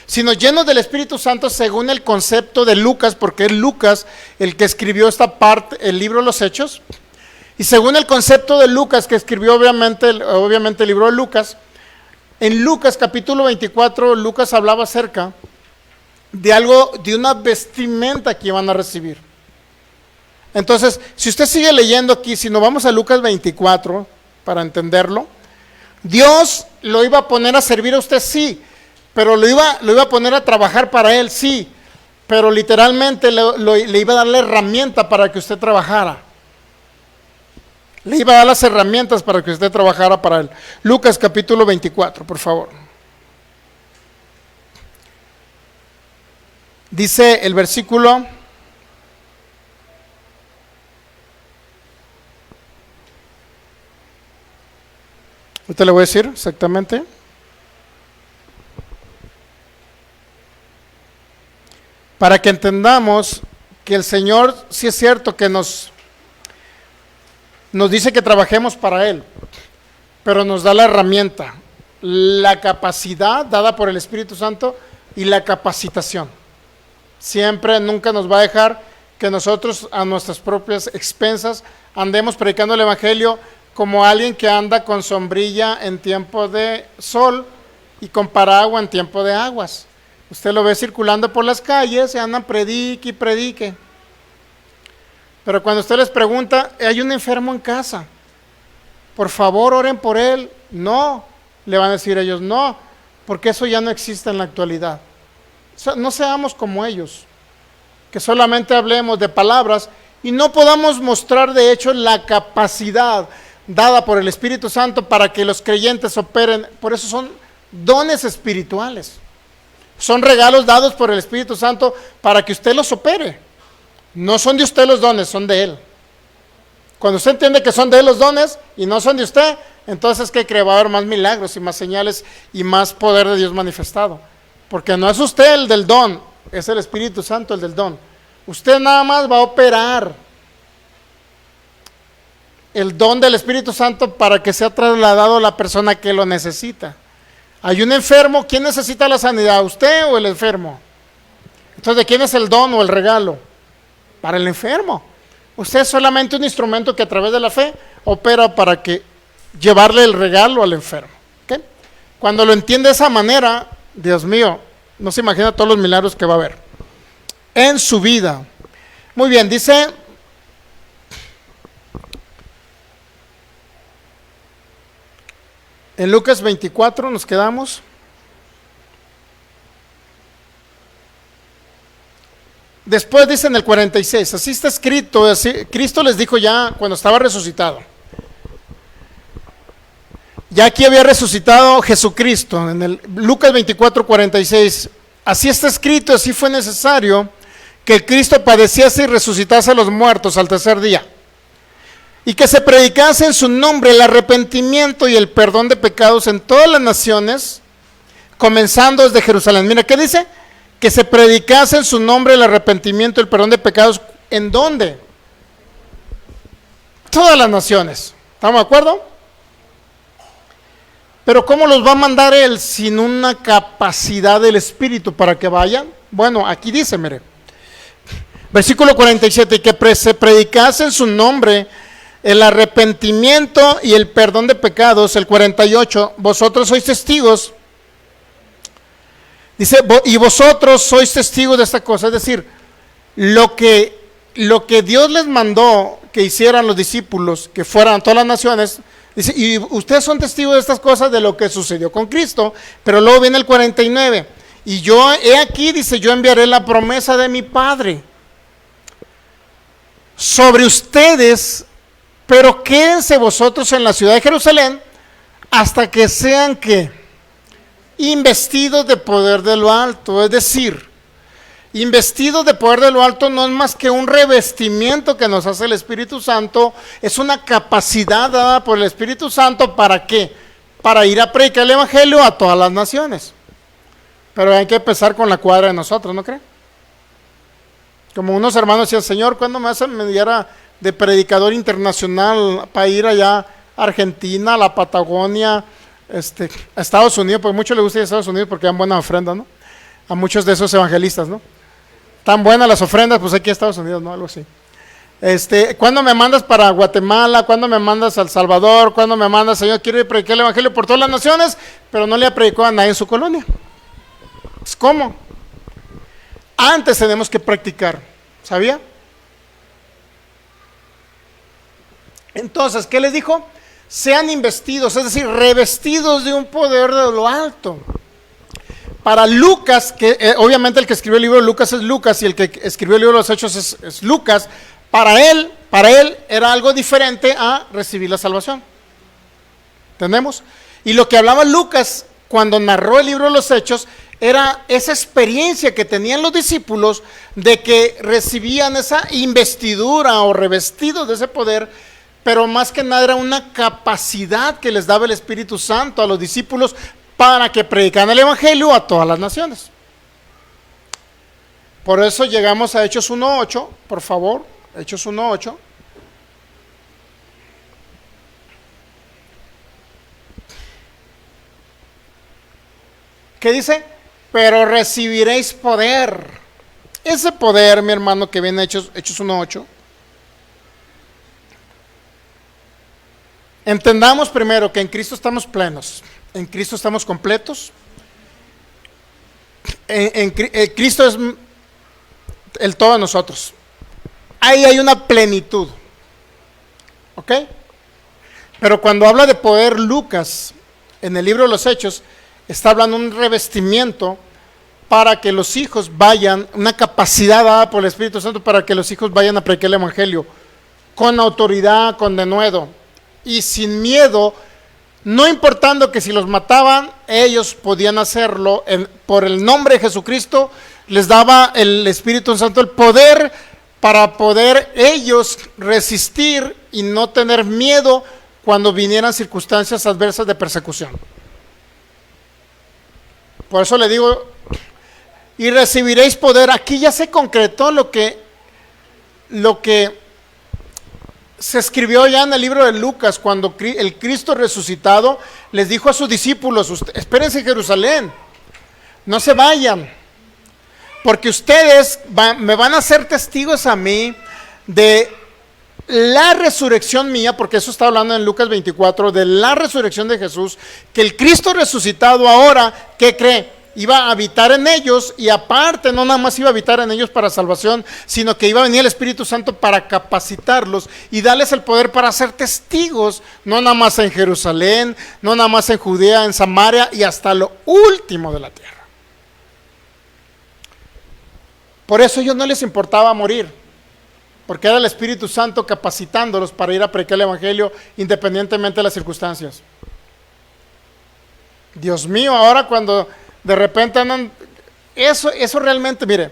sino llenos del Espíritu Santo según el concepto de Lucas, porque es Lucas el que escribió esta parte, el libro de los Hechos, y según el concepto de Lucas, que escribió obviamente el libro de Lucas. En Lucas capítulo 24, Lucas hablaba acerca de algo, de una vestimenta que iban a recibir. Entonces, si usted sigue leyendo aquí, si nos vamos a Lucas 24, para entenderlo, Dios lo iba a poner a servir a usted, sí, pero lo iba a poner a trabajar para Él, sí, pero literalmente le iba a dar la herramienta para que usted trabajara. Le iba a dar las herramientas para que usted trabajara para Él. Lucas capítulo 24, por favor. Dice el versículo, ahorita le voy a decir exactamente. Para que entendamos que el Señor sí es cierto que nos dice que trabajemos para Él, pero nos da la herramienta, la capacidad dada por el Espíritu Santo y la capacitación. Siempre, nunca nos va a dejar que nosotros a nuestras propias expensas andemos predicando el Evangelio como alguien que anda con sombrilla en tiempo de sol y con paraguas en tiempo de aguas. Usted lo ve circulando por las calles y andan predique y predique. Pero cuando usted les pregunta, hay un enfermo en casa, por favor oren por él. No, le van a decir ellos, no, porque eso ya no existe en la actualidad. No seamos como ellos, que solamente hablemos de palabras y no podamos mostrar de hecho la capacidad dada por el Espíritu Santo para que los creyentes operen. Por eso son dones espirituales, son regalos dados por el Espíritu Santo para que usted los opere. No son de usted los dones, son de Él. Cuando usted entiende que son de Él los dones y no son de usted, entonces ¿qué cree? Va a haber más milagros y más señales y más poder de Dios manifestado. Porque no es usted el del don, es el Espíritu Santo el del don. Usted nada más va a operar el don del Espíritu Santo para que sea trasladado a la persona que lo necesita. Hay un enfermo, ¿quién necesita la sanidad? ¿Usted o el enfermo? Entonces, ¿de quién es el don o el regalo? Para el enfermo. Usted es solamente un instrumento que a través de la fe opera para que llevarle el regalo al enfermo. ¿Okay? Cuando lo entiende de esa manera, Dios mío, no se imagina todos los milagros que va a haber en su vida. Muy bien, dice en Lucas 24, nos quedamos. Después dice en el 46, así está escrito, así, Cristo les dijo ya cuando estaba resucitado. Ya aquí había resucitado Jesucristo, en el Lucas 24, 46. Así está escrito, así fue necesario que Cristo padeciese y resucitase a los muertos al tercer día, y que se predicase en su nombre el arrepentimiento y el perdón de pecados en todas las naciones, comenzando desde Jerusalén. Mira, ¿qué dice? Que se predicase en su nombre el arrepentimiento y el perdón de pecados. ¿En dónde? Todas las naciones. ¿Estamos de acuerdo? Pero ¿cómo los va a mandar Él sin una capacidad del Espíritu para que vayan? Bueno, aquí dice, mire, versículo 47, que se predicase en su nombre el arrepentimiento y el perdón de pecados. El 48, vosotros sois testigos. Dice, y vosotros sois testigos de esta cosa. Es decir, lo que Dios les mandó que hicieran los discípulos, que fueran a todas las naciones. Dice, y ustedes son testigos de estas cosas, de lo que sucedió con Cristo. Pero luego viene el 49, y yo, he aquí, dice, yo enviaré la promesa de mi Padre sobre ustedes, pero quédense vosotros en la ciudad de Jerusalén hasta que sean, ¿qué? Investidos de poder de lo alto. Es decir, investidos de poder de lo alto no es más que un revestimiento que nos hace el Espíritu Santo, es una capacidad dada por el Espíritu Santo. ¿Para qué? Para ir a predicar el Evangelio a todas las naciones. Pero hay que empezar con la cuadra de nosotros, ¿no creen? Como unos hermanos decían, Señor, ¿cuándo me vas a enviar de predicador internacional para ir allá a Argentina, a la Patagonia, a Estados Unidos? Porque mucho le gusta ir a Estados Unidos porque dan buenas ofrendas, ¿no? A muchos de esos evangelistas, ¿no? Tan buenas las ofrendas, pues aquí a Estados Unidos, ¿no? Algo así. ¿Cuándo me mandas para Guatemala? ¿Cuándo me mandas a El Salvador? ¿Cuándo me mandas, Señor? Quiero ir a predicar el Evangelio por todas las naciones, pero no le ha predicado a nadie en su colonia. Pues, ¿cómo? Antes tenemos que practicar, ¿sabía? Entonces, ¿qué les dijo? Sean investidos, es decir, revestidos de un poder de lo alto. Para Lucas, que obviamente el que escribió el libro de Lucas es Lucas, y el que escribió el libro de los Hechos es Lucas. Para él era algo diferente a recibir la salvación. ¿Entendemos? Y lo que hablaba Lucas cuando narró el libro de los Hechos era esa experiencia que tenían los discípulos de que recibían esa investidura o revestidos de ese poder, pero más que nada era una capacidad que les daba el Espíritu Santo a los discípulos para que predicaran el Evangelio a todas las naciones. Por eso llegamos a Hechos 1:8, por favor, Hechos 1:8. ¿Qué dice? Pero recibiréis poder. Ese poder, mi hermano, que viene Hechos 1:8. Entendamos primero que en Cristo estamos plenos, en Cristo estamos completos, Cristo es el todo de nosotros. Ahí hay una plenitud, ¿ok? Pero cuando habla de poder Lucas, en el libro de los Hechos, está hablando de un revestimiento para que los hijos vayan, una capacidad dada por el Espíritu Santo para que los hijos vayan a predicar el Evangelio con autoridad, con denuedo y sin miedo, no importando que si los mataban, ellos podían hacerlo por el nombre de Jesucristo. Les daba el Espíritu Santo el poder para poder ellos resistir y no tener miedo cuando vinieran circunstancias adversas de persecución. Por eso le digo, y recibiréis poder. Aquí ya se concretó lo que se escribió ya en el libro de Lucas, cuando el Cristo resucitado les dijo a sus discípulos: espérense en Jerusalén, no se vayan, porque ustedes me van a ser testigos a mí de la resurrección mía, porque eso está hablando en Lucas 24, de la resurrección de Jesús, que el Cristo resucitado ahora, ¿qué cree? Iba a habitar en ellos, y aparte no nada más iba a habitar en ellos para salvación, sino que iba a venir el Espíritu Santo para capacitarlos y darles el poder para ser testigos, no nada más en Jerusalén, no nada más en Judea, en Samaria y hasta lo último de la tierra. Por eso a ellos no les importaba morir, porque era el Espíritu Santo capacitándolos para ir a predicar el Evangelio independientemente de las circunstancias. Dios mío, ahora cuando de repente andan, eso realmente, mire,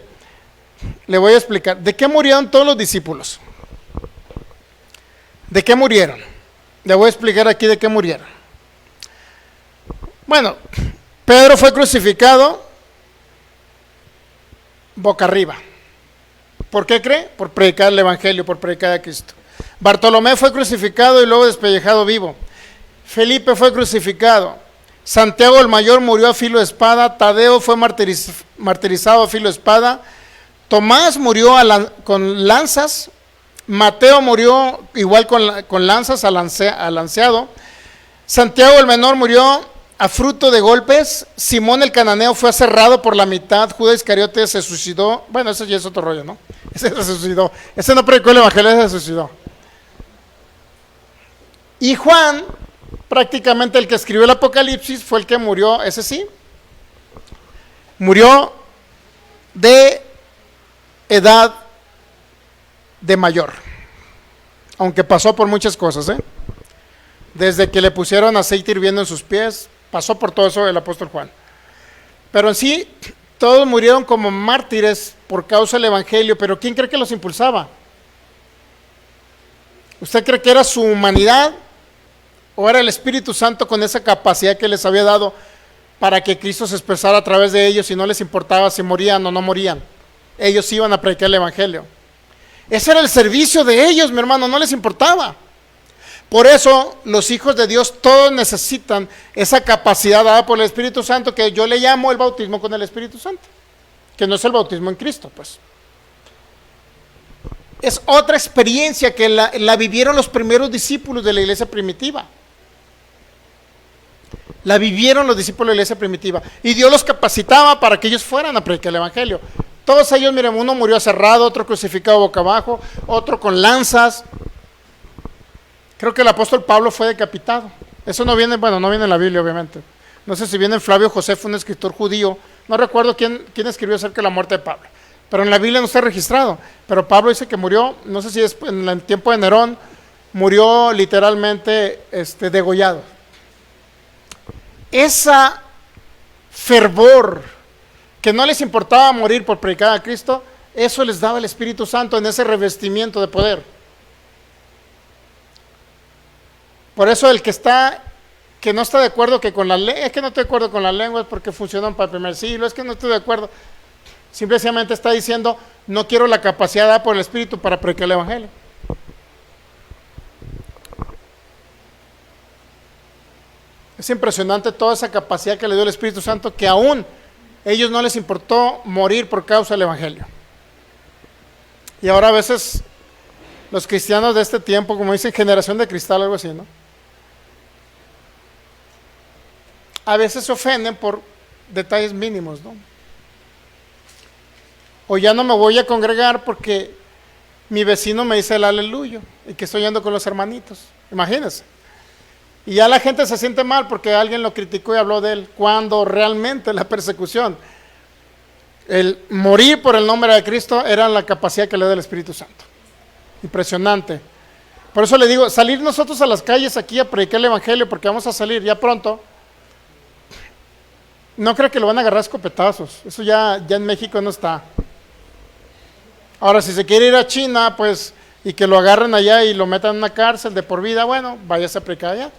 le voy a explicar. ¿De qué murieron todos los discípulos? ¿De qué murieron? Le voy a explicar aquí de qué murieron. Bueno, Pedro fue crucificado boca arriba. ¿Por qué cree? Por predicar el Evangelio, por predicar a Cristo. Bartolomé fue crucificado y luego despellejado vivo. Felipe fue crucificado. Santiago el mayor murió a filo de espada. Tadeo fue martirizado a filo de espada. Tomás murió con lanzas. Mateo murió igual con lanzas alanceado. Santiago el menor murió a fruto de golpes. Simón el cananeo fue aserrado por la mitad. Judas Iscariote se suicidó. Bueno, ese ya es otro rollo, ¿no? Ese se suicidó. Ese no predicó el evangelio, ese se suicidó. Y Juan, prácticamente el que escribió el Apocalipsis, fue el que murió, ese sí. Murió de edad de mayor. Aunque pasó por muchas cosas, ¿eh? Desde que le pusieron aceite hirviendo en sus pies, pasó por todo eso el apóstol Juan. Pero en sí, todos murieron como mártires por causa del evangelio. Pero ¿quién cree que los impulsaba? ¿Usted cree que era su humanidad o era el Espíritu Santo con esa capacidad que les había dado para que Cristo se expresara a través de ellos y no les importaba si morían o no morían? Ellos iban a predicar el evangelio. Ese era el servicio de ellos, mi hermano, no les importaba. Por eso los hijos de Dios todos necesitan esa capacidad dada por el Espíritu Santo, que yo le llamo el bautismo con el Espíritu Santo, que no es el bautismo en Cristo, pues. Es otra experiencia que la vivieron los primeros discípulos de la iglesia primitiva. La vivieron los discípulos de la iglesia primitiva. Y Dios los capacitaba para que ellos fueran a predicar el evangelio. Todos ellos, miren, uno murió aserrado, otro crucificado boca abajo, otro con lanzas. Creo que el apóstol Pablo fue decapitado. Eso no viene, bueno, no viene en la Biblia, obviamente. No sé si viene en Flavio Josefo, un escritor judío. No recuerdo quién escribió acerca de la muerte de Pablo. Pero en la Biblia no está registrado. Pero Pablo dice que murió, no sé si es en el tiempo de Nerón, murió literalmente degollado. Esa fervor que no les importaba morir por predicar a Cristo, eso les daba el Espíritu Santo en ese revestimiento de poder. Por eso el que no está de acuerdo que con la ley, es que no estoy de acuerdo con las lenguas porque funcionan para el primer siglo, es que no estoy de acuerdo, simplemente está diciendo, no quiero la capacidad dada por el Espíritu para predicar el evangelio. Es impresionante toda esa capacidad que le dio el Espíritu Santo, que aún ellos no les importó morir por causa del evangelio. Y ahora a veces los cristianos de este tiempo, como dicen, generación de cristal, algo así, ¿no? A veces se ofenden por detalles mínimos, ¿no? O ya no me voy a congregar porque mi vecino me dice el aleluya y que estoy yendo con los hermanitos. Imagínense. Y ya la gente se siente mal porque alguien lo criticó y habló de él, cuando realmente la persecución, el morir por el nombre de Cristo, era la capacidad que le da el Espíritu Santo. Impresionante. Por eso le digo, salir nosotros a las calles aquí a predicar el evangelio, porque vamos a salir ya pronto. No creo que lo van a agarrar a escopetazos. Eso ya en México no está. Ahora, si se quiere ir a China, pues, y que lo agarren allá y lo metan en una cárcel de por vida, bueno, váyase a predicar allá.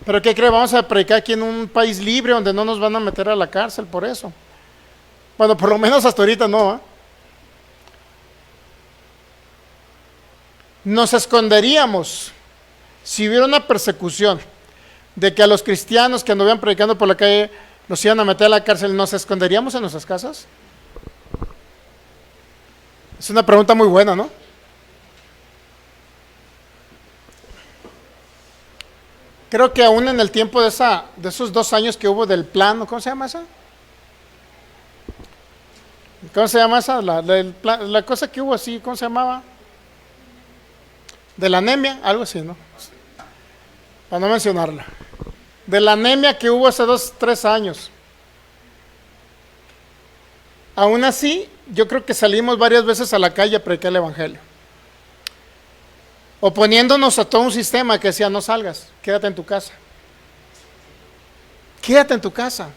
Pero ¿qué cree? Vamos a predicar aquí en un país libre donde no nos van a meter a la cárcel por eso. Bueno, por lo menos hasta ahorita no, ¿eh? Nos esconderíamos si hubiera una persecución de que a los cristianos que anduvieran predicando por la calle los iban a meter a la cárcel. ¿Nos esconderíamos en nuestras casas? Es una pregunta muy buena, ¿no? Creo que aún en el tiempo de esos 2 años que hubo del plan, ¿cómo se llama esa? ¿Cómo se llama esa? La cosa que hubo así, ¿cómo se llamaba? De la anemia, algo así, ¿no? Para no mencionarla. De la anemia que hubo hace 3 años. Aún así, yo creo que salimos varias veces a la calle a predicar el evangelio. Oponiéndonos a todo un sistema que decía, no salgas, quédate en tu casa. Quédate en tu casa.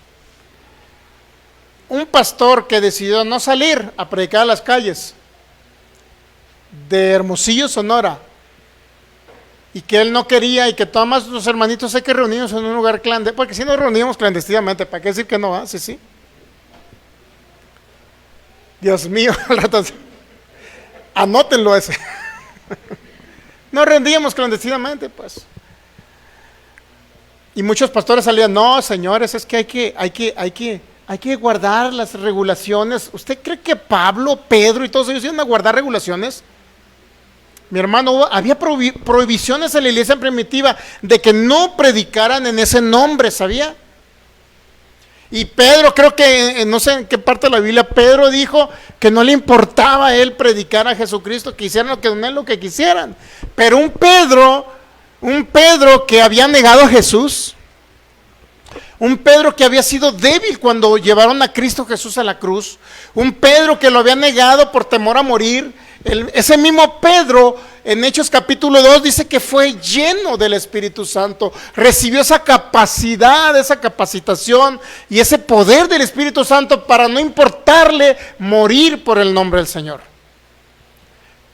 Un pastor que decidió no salir a predicar a las calles, de Hermosillo, Sonora, y que él no quería, y que todos los hermanitos hay que reunirnos en un lugar clandestino, porque si nos reuníamos clandestinamente, ¿para qué decir que no? Sí, sí. Dios mío, al rato, anótenlo ese. Nos rendíamos clandestinamente, pues. Y muchos pastores salían, no, señores, es que hay que guardar las regulaciones. ¿Usted cree que Pablo, Pedro y todos ellos iban a guardar regulaciones? Mi hermano, había prohibiciones en la iglesia primitiva de que no predicaran en ese nombre, ¿sabía? Y Pedro, creo que, no sé en qué parte de la Biblia, Pedro dijo que no le importaba a él predicar a Jesucristo, que hicieran lo que quisieran. Pero un Pedro que había negado a Jesús, un Pedro que había sido débil cuando llevaron a Cristo Jesús a la cruz, un Pedro que lo había negado por temor a morir, ese mismo Pedro en Hechos capítulo 2 dice que fue lleno del Espíritu Santo, recibió esa capacidad, esa capacitación y ese poder del Espíritu Santo para no importarle morir por el nombre del Señor.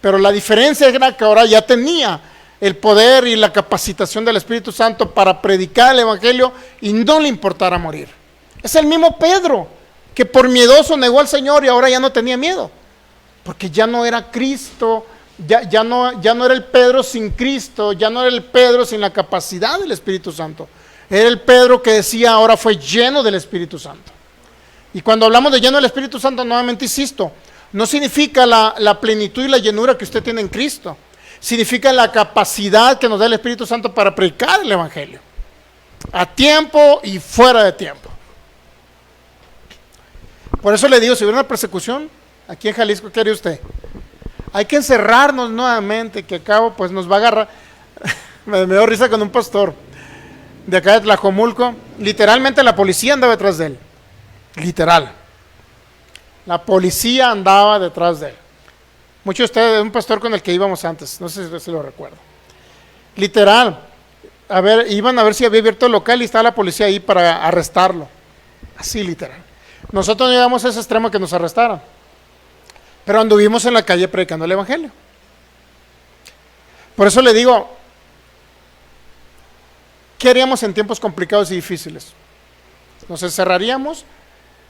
Pero la diferencia era que ahora ya tenía el poder y la capacitación del Espíritu Santo para predicar el Evangelio y no le importara morir. Es el mismo Pedro que por miedoso negó al Señor y ahora ya no tenía miedo, porque ya no era Cristo, ya no era el Pedro sin Cristo, ya no era el Pedro sin la capacidad del Espíritu Santo. Era el Pedro que decía ahora fue lleno del Espíritu Santo. Y cuando hablamos de lleno del Espíritu Santo, nuevamente insisto, no significa la plenitud y la llenura que usted tiene en Cristo. Significa la capacidad que nos da el Espíritu Santo para predicar el Evangelio, a tiempo y fuera de tiempo. Por eso le digo, si hubiera una persecución aquí en Jalisco, ¿qué haría usted? Hay que encerrarnos nuevamente, que acabo pues nos va a agarrar. Me dio risa con un pastor de acá de Tlajomulco. Literalmente la policía andaba detrás de él. Literal. La policía andaba detrás de él. Muchos de ustedes, un pastor con el que íbamos antes, no sé si lo recuerdo. Literal. Iban a ver si había abierto el local y estaba la policía ahí para arrestarlo. Así literal. Nosotros no llegamos a ese extremo que nos arrestaran, pero anduvimos en la calle predicando el Evangelio. Por eso le digo, ¿qué haríamos en tiempos complicados y difíciles? Nos encerraríamos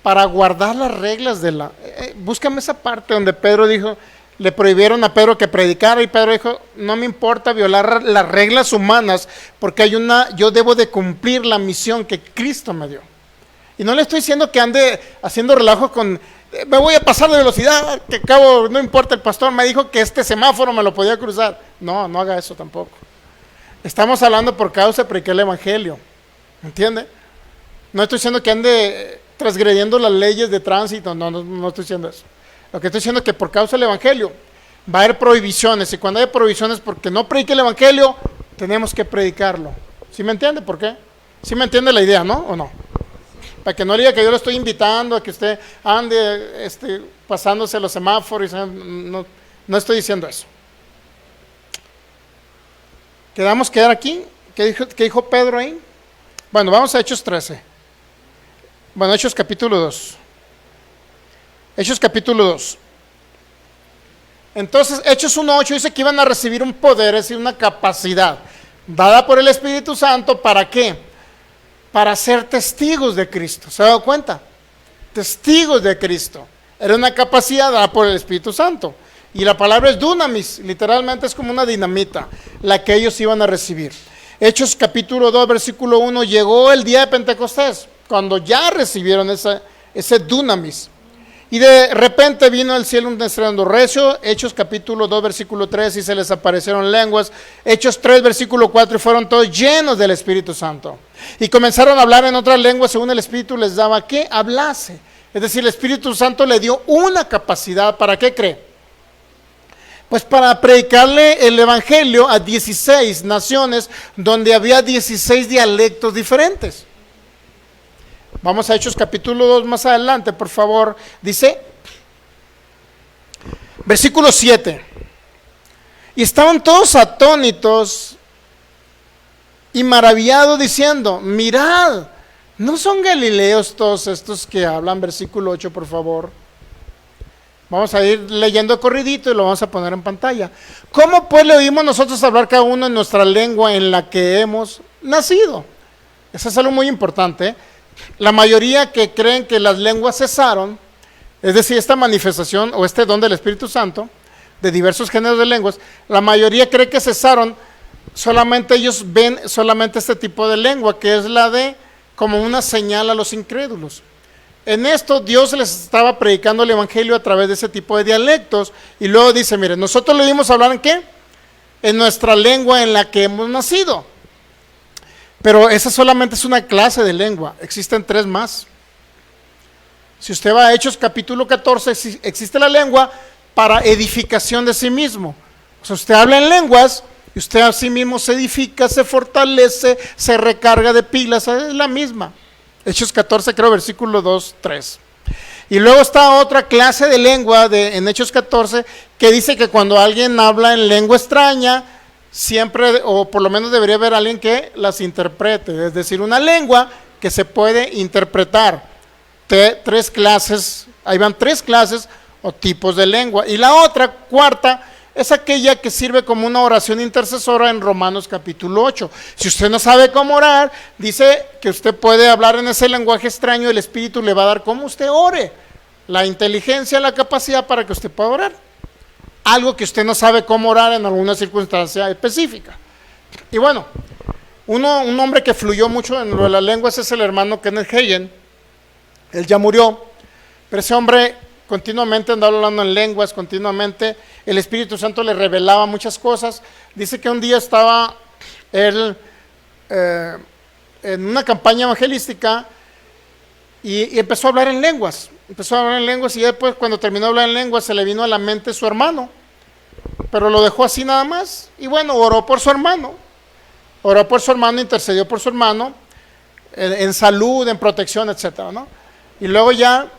para guardar las reglas de la... búscame esa parte donde Pedro dijo, le prohibieron a Pedro que predicara y Pedro dijo, no me importa violar las reglas humanas porque yo debo de cumplir la misión que Cristo me dio. Y no le estoy diciendo que ande haciendo relajo con, me voy a pasar de velocidad, que cabo, no importa, el pastor me dijo que este semáforo me lo podía cruzar. No haga eso tampoco. Estamos hablando por causa de predicar el Evangelio, ¿entiende? No estoy diciendo que ande transgrediendo las leyes de tránsito, no estoy diciendo eso. Lo que estoy diciendo es que por causa del Evangelio va a haber prohibiciones, y cuando hay prohibiciones porque no predique el Evangelio, tenemos que predicarlo. ¿Sí me entiende por qué? ¿Sí me entiende la idea, no? ¿O no? Para que no diga que yo lo estoy invitando a que usted ande pasándose los semáforos, no estoy diciendo eso. ¿Quedamos quedar aquí? ¿Qué dijo Pedro ahí? Bueno, vamos a Hechos 13. Bueno, Hechos capítulo 2. Hechos capítulo 2. Entonces, Hechos 1:8 dice que iban a recibir un poder, es decir, una capacidad dada por el Espíritu Santo. ¿Para qué? Para ser testigos de Cristo. ¿Se ha dado cuenta? Testigos de Cristo. Era una capacidad dada por el Espíritu Santo. Y la palabra es dunamis, literalmente es como una dinamita, la que ellos iban a recibir. Hechos capítulo 2, versículo 1, llegó el día de Pentecostés, cuando ya recibieron ese dunamis. Y de repente vino del cielo un estruendo recio. Hechos capítulo 2 versículo 3, y se les aparecieron lenguas. Hechos 3 versículo 4, y fueron todos llenos del Espíritu Santo. Y comenzaron a hablar en otras lenguas según el Espíritu les daba que hablase. Es decir, el Espíritu Santo le dio una capacidad. ¿Para qué cree? Pues para predicarle el Evangelio a 16 naciones donde había 16 dialectos diferentes. Vamos a Hechos capítulo 2 más adelante, por favor. Dice, versículo 7. Y estaban todos atónitos y maravillados diciendo, mirad, ¿no son galileos todos estos que hablan? Versículo 8, por favor. Vamos a ir leyendo de corridito y lo vamos a poner en pantalla. ¿Cómo pues le oímos nosotros hablar cada uno en nuestra lengua en la que hemos nacido? Eso es algo muy importante. La mayoría que creen que las lenguas cesaron, es decir, esta manifestación o este don del Espíritu Santo, de diversos géneros de lenguas, la mayoría cree que cesaron, solamente ellos ven solamente este tipo de lengua, que es la de como una señal a los incrédulos. En esto Dios les estaba predicando el evangelio a través de ese tipo de dialectos, y luego dice, miren, nosotros le oímos hablar en ¿qué? En nuestra lengua en la que hemos nacido. Pero esa solamente es una clase de lengua, existen 3 más. Si usted va a Hechos capítulo 14, existe la lengua para edificación de sí mismo. O sea, usted habla en lenguas y usted a sí mismo se edifica, se fortalece, se recarga de pilas, es la misma. Hechos 14, creo, versículo 2, 3. Y luego está otra clase de lengua en Hechos 14 que dice que cuando alguien habla en lengua extraña, siempre, o por lo menos debería haber alguien que las interprete, es decir, una lengua que se puede interpretar. 3 clases, ahí van 3 clases o tipos de lengua. Y la otra, cuarta, es aquella que sirve como una oración intercesora en Romanos capítulo 8. Si usted no sabe cómo orar, dice que usted puede hablar en ese lenguaje extraño, el Espíritu le va a dar cómo usted ore, la inteligencia, la capacidad para que usted pueda orar. Algo que usted no sabe cómo orar en alguna circunstancia específica. Y bueno, un hombre que fluyó mucho en lo de las lenguas es el hermano Kenneth Hagin. Él ya murió, pero ese hombre continuamente andaba hablando en lenguas, continuamente el Espíritu Santo le revelaba muchas cosas. Dice que un día estaba él en una campaña evangelística y empezó a hablar en lenguas. Y después, cuando terminó de hablar en lenguas, se le vino a la mente su hermano, pero lo dejó así nada más. Y bueno, oró por su hermano, intercedió por su hermano en salud, en protección, etcétera, ¿no? Y luego ya,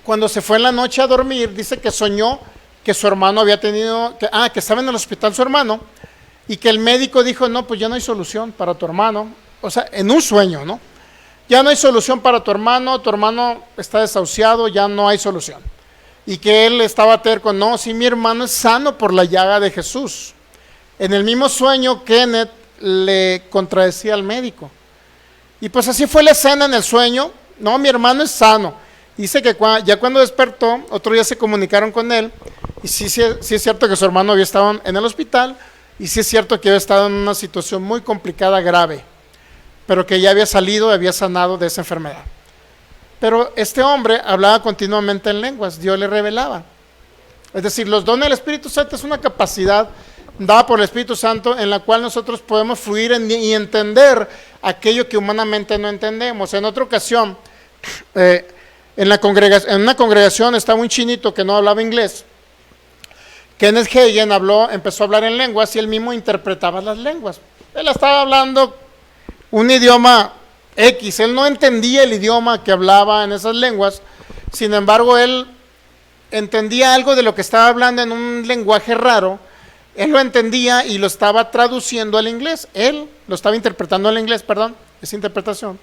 cuando se fue en la noche a dormir, dice que soñó que su hermano había tenido, que estaba en el hospital su hermano, y que el médico dijo, no, pues ya no hay solución para tu hermano. O sea, en un sueño, ¿no? Ya no hay solución para tu hermano está desahuciado, ya no hay solución. Y que él estaba terco, no, sí, mi hermano es sano por la llaga de Jesús. En el mismo sueño, Kenneth le contradecía al médico. Y pues así fue la escena en el sueño. No, mi hermano es sano. Dice que ya cuando despertó, otro día se comunicaron con él, y sí es cierto que su hermano había estado en el hospital, y sí es cierto que había estado en una situación muy complicada, grave, pero que ya había salido, había sanado de esa enfermedad. Pero este hombre hablaba continuamente en lenguas, Dios le revelaba. Es decir, los dones del Espíritu Santo es una capacidad dada por el Espíritu Santo en la cual nosotros podemos fluir y entender aquello que humanamente no entendemos. En otra ocasión, en una congregación estaba un chinito que no hablaba inglés. Kenneth Hagin empezó a hablar en lenguas y él mismo interpretaba las lenguas. Él estaba hablando un idioma X, él no entendía el idioma que hablaba en esas lenguas, sin embargo él entendía algo de lo que estaba hablando en un lenguaje raro, él lo entendía y lo estaba traduciendo al inglés, él lo estaba interpretando al inglés, perdón, esa interpretación,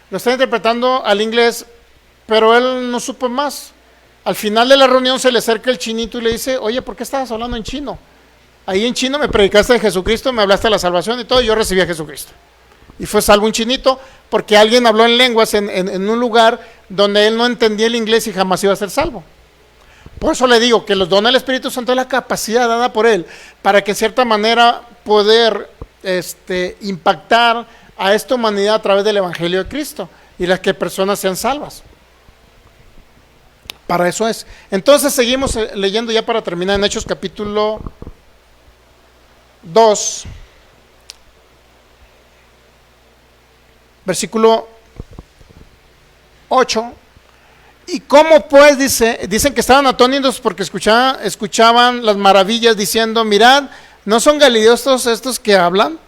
lo estaba interpretando al inglés, pero él no supo más. Al final de la reunión se le acerca el chinito y le dice, oye, ¿por qué estabas hablando en chino? Ahí en chino me predicaste de Jesucristo, me hablaste de la salvación y todo, y yo recibí a Jesucristo. Y fue salvo un chinito porque alguien habló en lenguas en un lugar donde él no entendía el inglés y jamás iba a ser salvo. Por eso le digo que los dones del Espíritu Santo es la capacidad dada por él para que en cierta manera poder impactar a esta humanidad a través del Evangelio de Cristo y las que personas sean salvas. Para eso es. Entonces seguimos leyendo ya para terminar en Hechos capítulo 2, versículo 8. Y cómo pues, dicen que estaban atónitos porque escuchaban las maravillas diciendo, mirad, ¿no son galileos todos estos que hablan?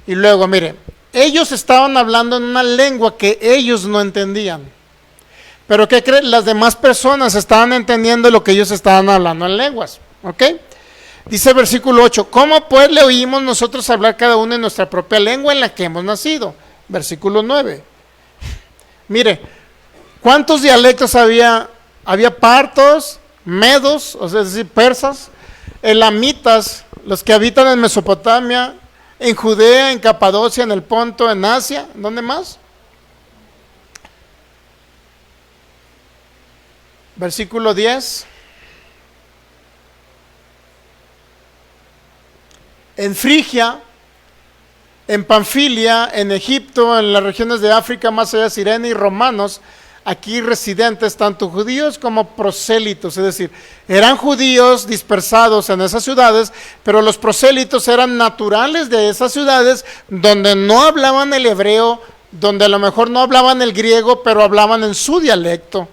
Y luego, miren, ellos estaban hablando en una lengua que ellos no entendían. Pero ¿qué creen? Las demás personas estaban entendiendo lo que ellos estaban hablando en lenguas. ¿Ok? Dice el versículo 8, ¿cómo pues le oímos nosotros hablar cada uno en nuestra propia lengua en la que hemos nacido? Versículo 9. Mire, ¿cuántos dialectos había? Había partos, medos, o sea, es decir, persas, elamitas, los que habitan en Mesopotamia, en Judea, en Capadocia, en el Ponto, en Asia, ¿dónde más? Versículo 10. En Frigia, en Panfilia, en Egipto, en las regiones de África, más allá de Sirene, y romanos, aquí residentes, tanto judíos como prosélitos, es decir, eran judíos dispersados en esas ciudades, pero los prosélitos eran naturales de esas ciudades donde no hablaban el hebreo, donde a lo mejor no hablaban el griego, pero hablaban en su dialecto.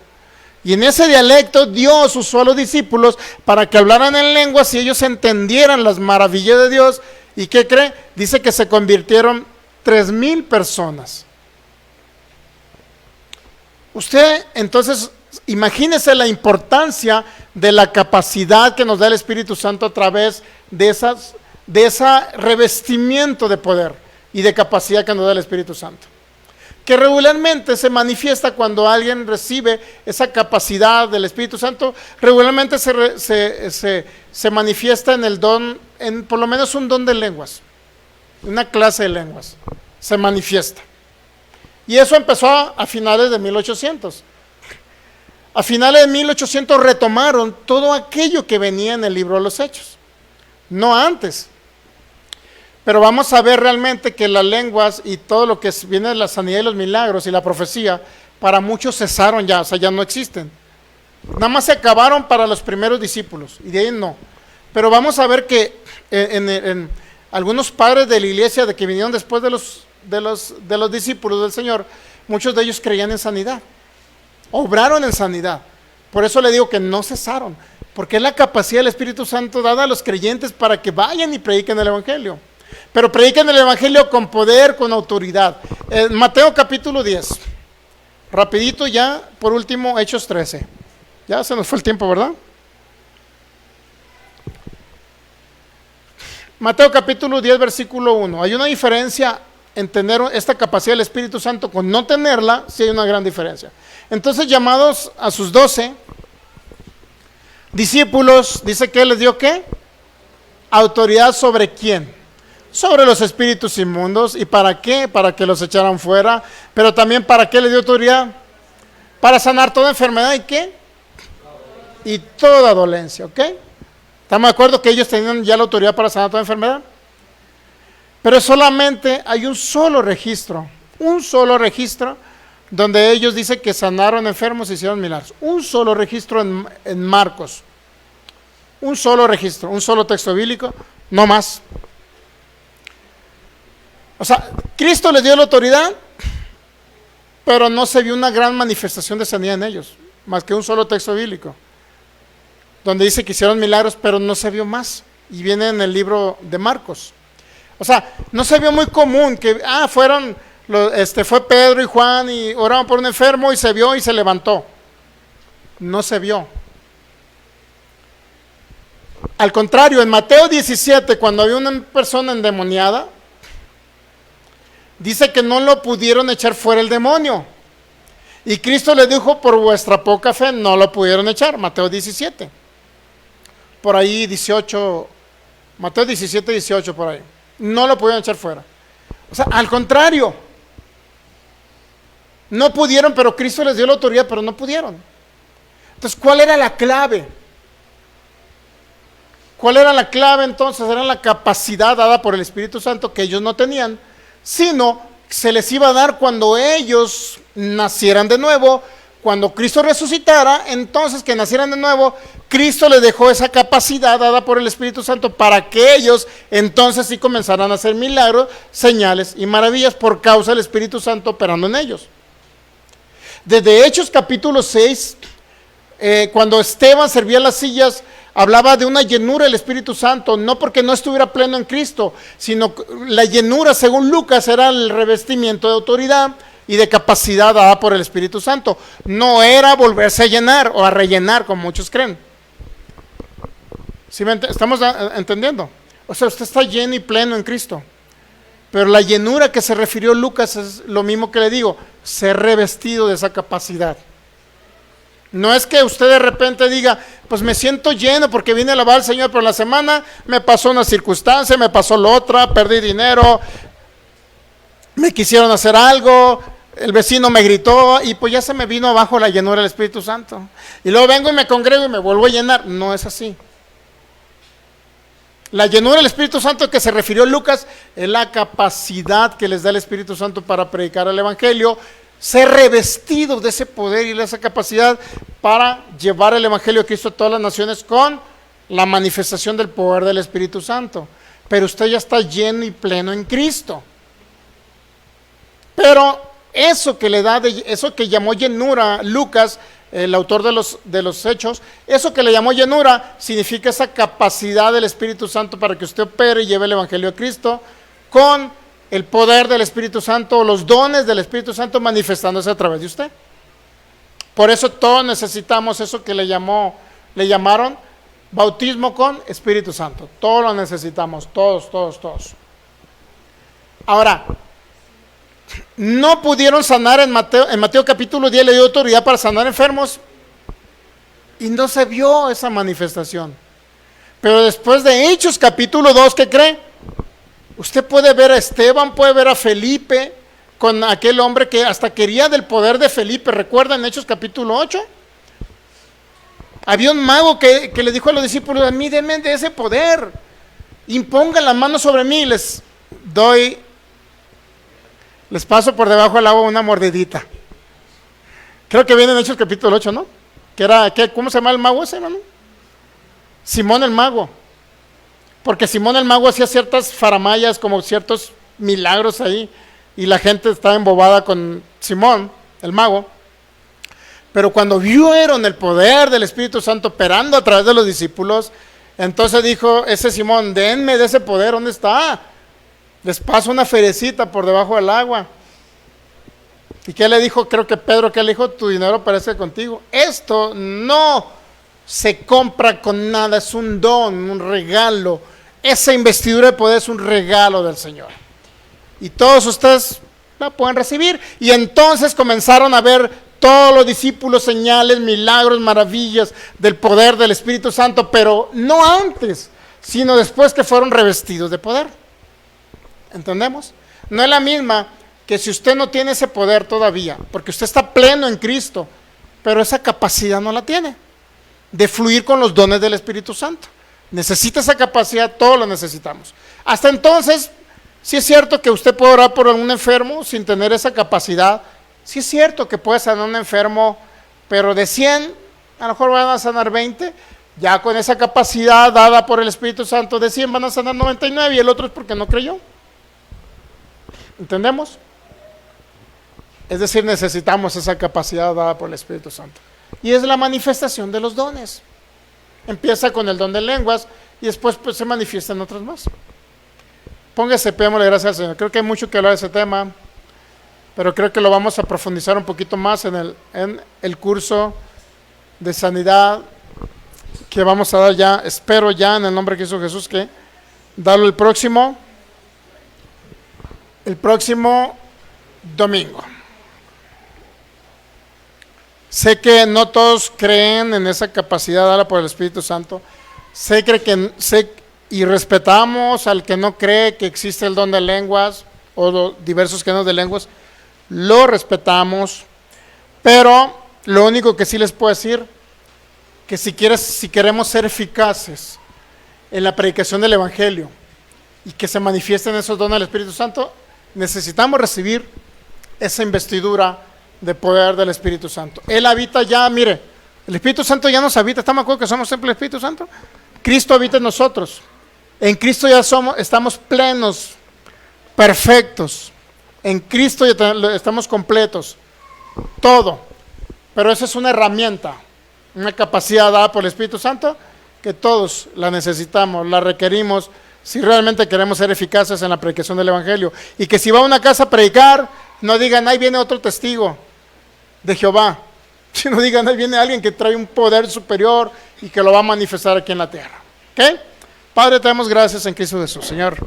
Y en ese dialecto Dios usó a los discípulos para que hablaran en lenguas y ellos entendieran las maravillas de Dios. ¿Y qué cree? Dice que se convirtieron 3,000 personas. Usted, entonces, imagínese la importancia de la capacidad que nos da el Espíritu Santo a través de ese revestimiento de poder y de capacidad que nos da el Espíritu Santo, que regularmente se manifiesta cuando alguien recibe esa capacidad del Espíritu Santo. Regularmente se manifiesta en el don, en por lo menos un don de lenguas, una clase de lenguas, se manifiesta. Y eso empezó a finales de 1800. A finales de 1800 retomaron todo aquello que venía en el libro de los Hechos, no antes. Pero vamos a ver realmente que las lenguas y todo lo que viene de la sanidad y los milagros y la profecía, para muchos cesaron ya, o sea, ya no existen. Nada más se acabaron para los primeros discípulos, y de ahí no. Pero vamos a ver que en algunos padres de la iglesia de que vinieron después de los discípulos del Señor, muchos de ellos creían en sanidad, obraron en sanidad. Por eso le digo que no cesaron, porque es la capacidad del Espíritu Santo dada a los creyentes para que vayan y prediquen el Evangelio. Pero prediquen el Evangelio con poder, con autoridad. Mateo capítulo 10. Rapidito ya, por último, Hechos 13. Ya se nos fue el tiempo, ¿verdad? Mateo capítulo 10, versículo 1. Hay una diferencia en tener esta capacidad del Espíritu Santo con no tenerla, sí hay una gran diferencia. Entonces, llamados a sus 12 discípulos, dice que les dio ¿qué? Autoridad sobre quién. Sobre los espíritus inmundos. ¿Y para qué? Para que los echaran fuera. Pero también ¿para qué le dio autoridad? Para sanar toda enfermedad. ¿Y qué? Y toda dolencia, ¿ok? ¿Estamos de acuerdo que ellos tenían ya la autoridad para sanar toda enfermedad? Pero solamente hay un solo registro donde ellos dicen que sanaron enfermos y hicieron milagros. Un solo registro en Marcos. Un solo registro, un solo texto bíblico, no más. O sea, Cristo les dio la autoridad, pero no se vio una gran manifestación de sanidad en ellos, más que un solo texto bíblico, donde dice que hicieron milagros, pero no se vio más. Y viene en el libro de Marcos. O sea, no se vio muy común que, fue Pedro y Juan y oraban por un enfermo y se vio y se levantó. No se vio. Al contrario, en Mateo 17, cuando había una persona endemoniada, dice que no lo pudieron echar fuera el demonio. Y Cristo le dijo, por vuestra poca fe no lo pudieron echar. Mateo 17. Por ahí 18, Mateo 17, 18 por ahí. No lo pudieron echar fuera. O sea, al contrario. No pudieron, pero Cristo les dio la autoridad, pero no pudieron. Entonces, ¿cuál era la clave? ¿Cuál era la clave entonces? Era la capacidad dada por el Espíritu Santo que ellos no tenían, sino se les iba a dar cuando ellos nacieran de nuevo. Cuando Cristo resucitara, entonces que nacieran de nuevo, Cristo les dejó esa capacidad dada por el Espíritu Santo para que ellos entonces sí comenzaran a hacer milagros, señales y maravillas por causa del Espíritu Santo operando en ellos. Desde Hechos capítulo 6, cuando Esteban servía las sillas, hablaba de una llenura del Espíritu Santo, no porque no estuviera pleno en Cristo, sino la llenura, según Lucas, era el revestimiento de autoridad y de capacidad dada por el Espíritu Santo. No era volverse a llenar o a rellenar, como muchos creen. ¿Sí estamos entendiendo? O sea, usted está lleno y pleno en Cristo. Pero la llenura que se refirió Lucas es lo mismo que le digo, ser revestido de esa capacidad. No es que usted de repente diga, pues me siento lleno porque vine a alabar al Señor, pero la semana me pasó una circunstancia, me pasó la otra, perdí dinero, me quisieron hacer algo, el vecino me gritó y pues ya se me vino abajo la llenura del Espíritu Santo. Y luego vengo y me congrego y me vuelvo a llenar. No es así. La llenura del Espíritu Santo que se refirió Lucas es la capacidad que les da el Espíritu Santo para predicar el Evangelio, ser revestidos de ese poder y de esa capacidad para llevar el Evangelio de Cristo a todas las naciones con la manifestación del poder del Espíritu Santo. Pero usted ya está lleno y pleno en Cristo. Pero eso que le da, eso que llamó llenura Lucas, el autor de los Hechos, eso que le llamó llenura significa esa capacidad del Espíritu Santo para que usted opere y lleve el Evangelio de Cristo con el poder del Espíritu Santo, los dones del Espíritu Santo manifestándose a través de usted. Por eso todos necesitamos eso que le llamaron bautismo con Espíritu Santo. Todos lo necesitamos, todos. Ahora, no pudieron sanar en Mateo capítulo 10, le dio autoridad para sanar enfermos y no se vio esa manifestación. Pero después de Hechos capítulo 2, ¿qué cree? Usted puede ver a Esteban, puede ver a Felipe, con aquel hombre que hasta quería del poder de Felipe. ¿Recuerdan en Hechos capítulo 8? Había un mago que le dijo a los discípulos, a mí denme de ese poder, impongan la mano sobre mí, les paso por debajo del agua una mordidita. Creo que viene en Hechos capítulo 8, ¿no? ¿Cómo se llama el mago ese, hermano? Simón el mago. Porque Simón el mago hacía ciertas faramayas, como ciertos milagros ahí, y la gente estaba embobada con Simón, el mago. Pero cuando vieron el poder del Espíritu Santo operando a través de los discípulos, entonces dijo ese Simón, denme de ese poder, ¿dónde está? Les paso una ferecita por debajo del agua. ¿Y qué le dijo? Creo que Pedro, ¿qué le dijo? Tu dinero parece contigo. Esto no se compra con nada, es un don, un regalo. Esa investidura de poder es un regalo del Señor. Y todos ustedes la pueden recibir. Y entonces comenzaron a ver todos los discípulos señales, milagros, maravillas del poder del Espíritu Santo, pero no antes, sino después que fueron revestidos de poder. ¿Entendemos? No es la misma que si usted no tiene ese poder todavía, porque usted está pleno en Cristo, pero esa capacidad no la tiene de fluir con los dones del Espíritu Santo. Necesita esa capacidad, todos lo necesitamos. Hasta entonces, sí es cierto que usted puede orar por algún enfermo sin tener esa capacidad. Sí es cierto que puede sanar a un enfermo, pero de 100, a lo mejor van a sanar 20, ya con esa capacidad dada por el Espíritu Santo, de 100 van a sanar 99 y el otro es porque no creyó. ¿Entendemos? Es decir, necesitamos esa capacidad dada por el Espíritu Santo. Y es la manifestación de los dones. Empieza con el don de lenguas y después pues, se manifiestan otros más. Póngase, pedémosle gracias al Señor. Creo que hay mucho que hablar de ese tema, pero creo que lo vamos a profundizar un poquito más en el curso de sanidad que vamos a dar ya, espero ya en el nombre de Jesús, que darlo el próximo domingo. Sé que no todos creen en esa capacidad dada por el Espíritu Santo. Sé y respetamos al que no cree que existe el don de lenguas o diversos géneros de lenguas. Lo respetamos, pero lo único que sí les puedo decir, que si queremos ser eficaces en la predicación del Evangelio y que se manifiesten esos dones del Espíritu Santo, necesitamos recibir esa investidura de poder del Espíritu Santo. Él habita ya, mire, el Espíritu Santo ya nos habita. ¿Estamos de acuerdo que somos templo del Espíritu Santo? Cristo habita en nosotros. En Cristo ya estamos plenos, perfectos. En Cristo ya estamos completos. Todo. Pero esa es una herramienta, una capacidad dada por el Espíritu Santo que todos la necesitamos, la requerimos si realmente queremos ser eficaces en la predicación del Evangelio. Y que si va a una casa a predicar, no digan, ahí viene otro testigo de Jehová. Sino digan, ahí viene alguien que trae un poder superior y que lo va a manifestar aquí en la tierra. ¿Ok? Padre, te damos gracias en Cristo Jesús, Señor.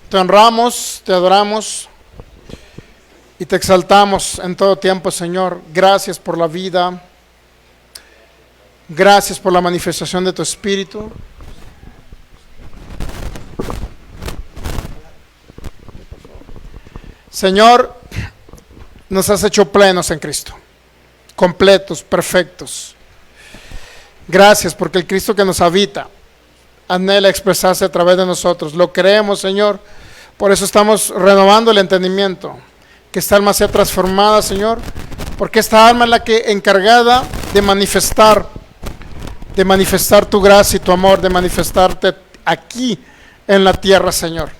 Te honramos, te adoramos. y te exaltamos en todo tiempo, Señor. Gracias por la vida. Gracias por la manifestación de tu Espíritu. Señor, nos has hecho plenos en Cristo, completos, perfectos. Gracias porque el Cristo que nos habita anhela expresarse a través de nosotros. Lo creemos, Señor. Por eso estamos renovando el entendimiento. Que esta alma sea transformada, Señor. Porque esta alma es la que encargada de manifestar tu gracia y tu amor, de manifestarte aquí en la tierra, Señor.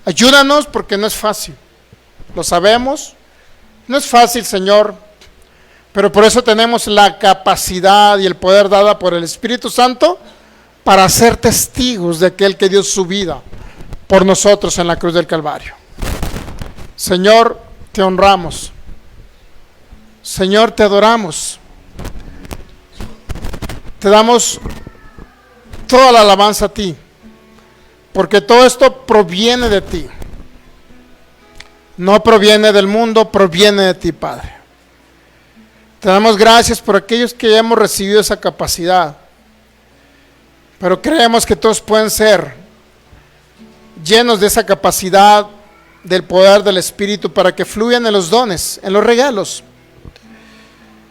Ayúdanos porque no es fácil. Lo sabemos. No es fácil, Señor. Pero por eso tenemos la capacidad y el poder dada por el Espíritu Santo para ser testigos de aquel que dio su vida por nosotros en la cruz del Calvario. Señor, te honramos. Señor, te adoramos. Te damos toda la alabanza a ti, porque todo esto proviene de ti. No proviene del mundo, proviene de ti, Padre. Te damos gracias por aquellos que ya hemos recibido esa capacidad, pero creemos que todos pueden ser llenos de esa capacidad del poder del Espíritu para que fluyan en los dones, en los regalos,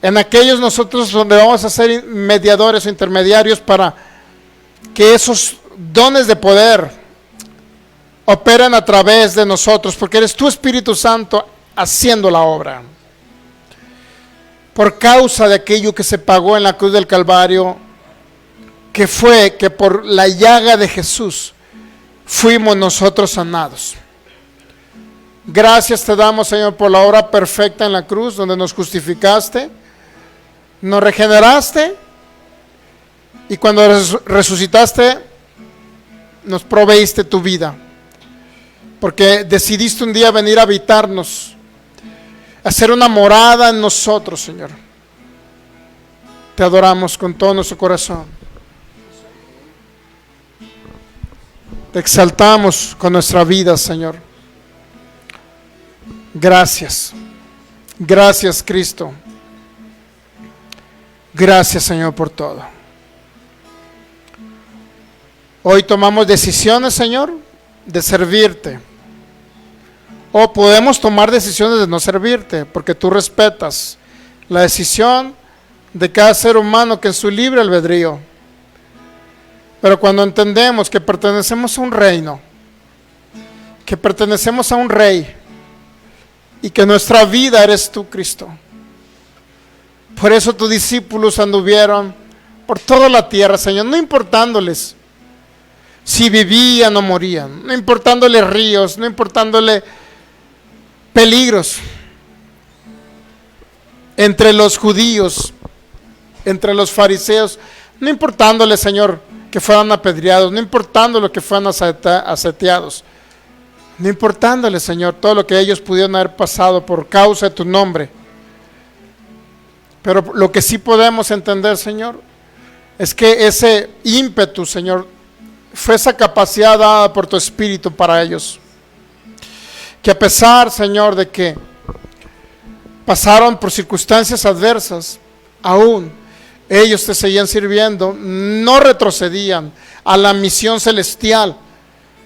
en aquellos nosotros donde vamos a ser mediadores o intermediarios para que esos dones de poder operen a través de nosotros, porque eres tu Espíritu Santo haciendo la obra. Por causa de aquello que se pagó en la cruz del Calvario, que fue que por la llaga de Jesús fuimos nosotros sanados. Gracias te damos, Señor, por la obra perfecta en la cruz, donde nos justificaste, nos regeneraste, y cuando resucitaste, nos proveíste tu vida, porque decidiste un día venir a habitarnos, hacer una morada en nosotros, Señor. Te adoramos con todo nuestro corazón. Te exaltamos con nuestra vida, Señor. Gracias. Gracias, Cristo. Gracias, Señor, por todo. Hoy tomamos decisiones, Señor, de servirte. O podemos tomar decisiones de no servirte, porque tú respetas la decisión de cada ser humano que es su libre albedrío. Pero cuando entendemos que pertenecemos a un reino, que pertenecemos a un rey, y que nuestra vida eres tú, Cristo. Por eso tus discípulos anduvieron por toda la tierra, Señor, no importándoles si vivían o morían, no importándoles ríos, no importándoles peligros entre los judíos, entre los fariseos, no importándole, Señor, que fueran apedreados, no importándole que fueran aseteados, no importándole, Señor, todo lo que ellos pudieron haber pasado por causa de tu nombre. Pero lo que sí podemos entender, Señor, es que ese ímpetu, Señor, fue esa capacidad dada por tu Espíritu para ellos. Que a pesar, Señor, de que pasaron por circunstancias adversas, aún ellos te seguían sirviendo, no retrocedían a la misión celestial,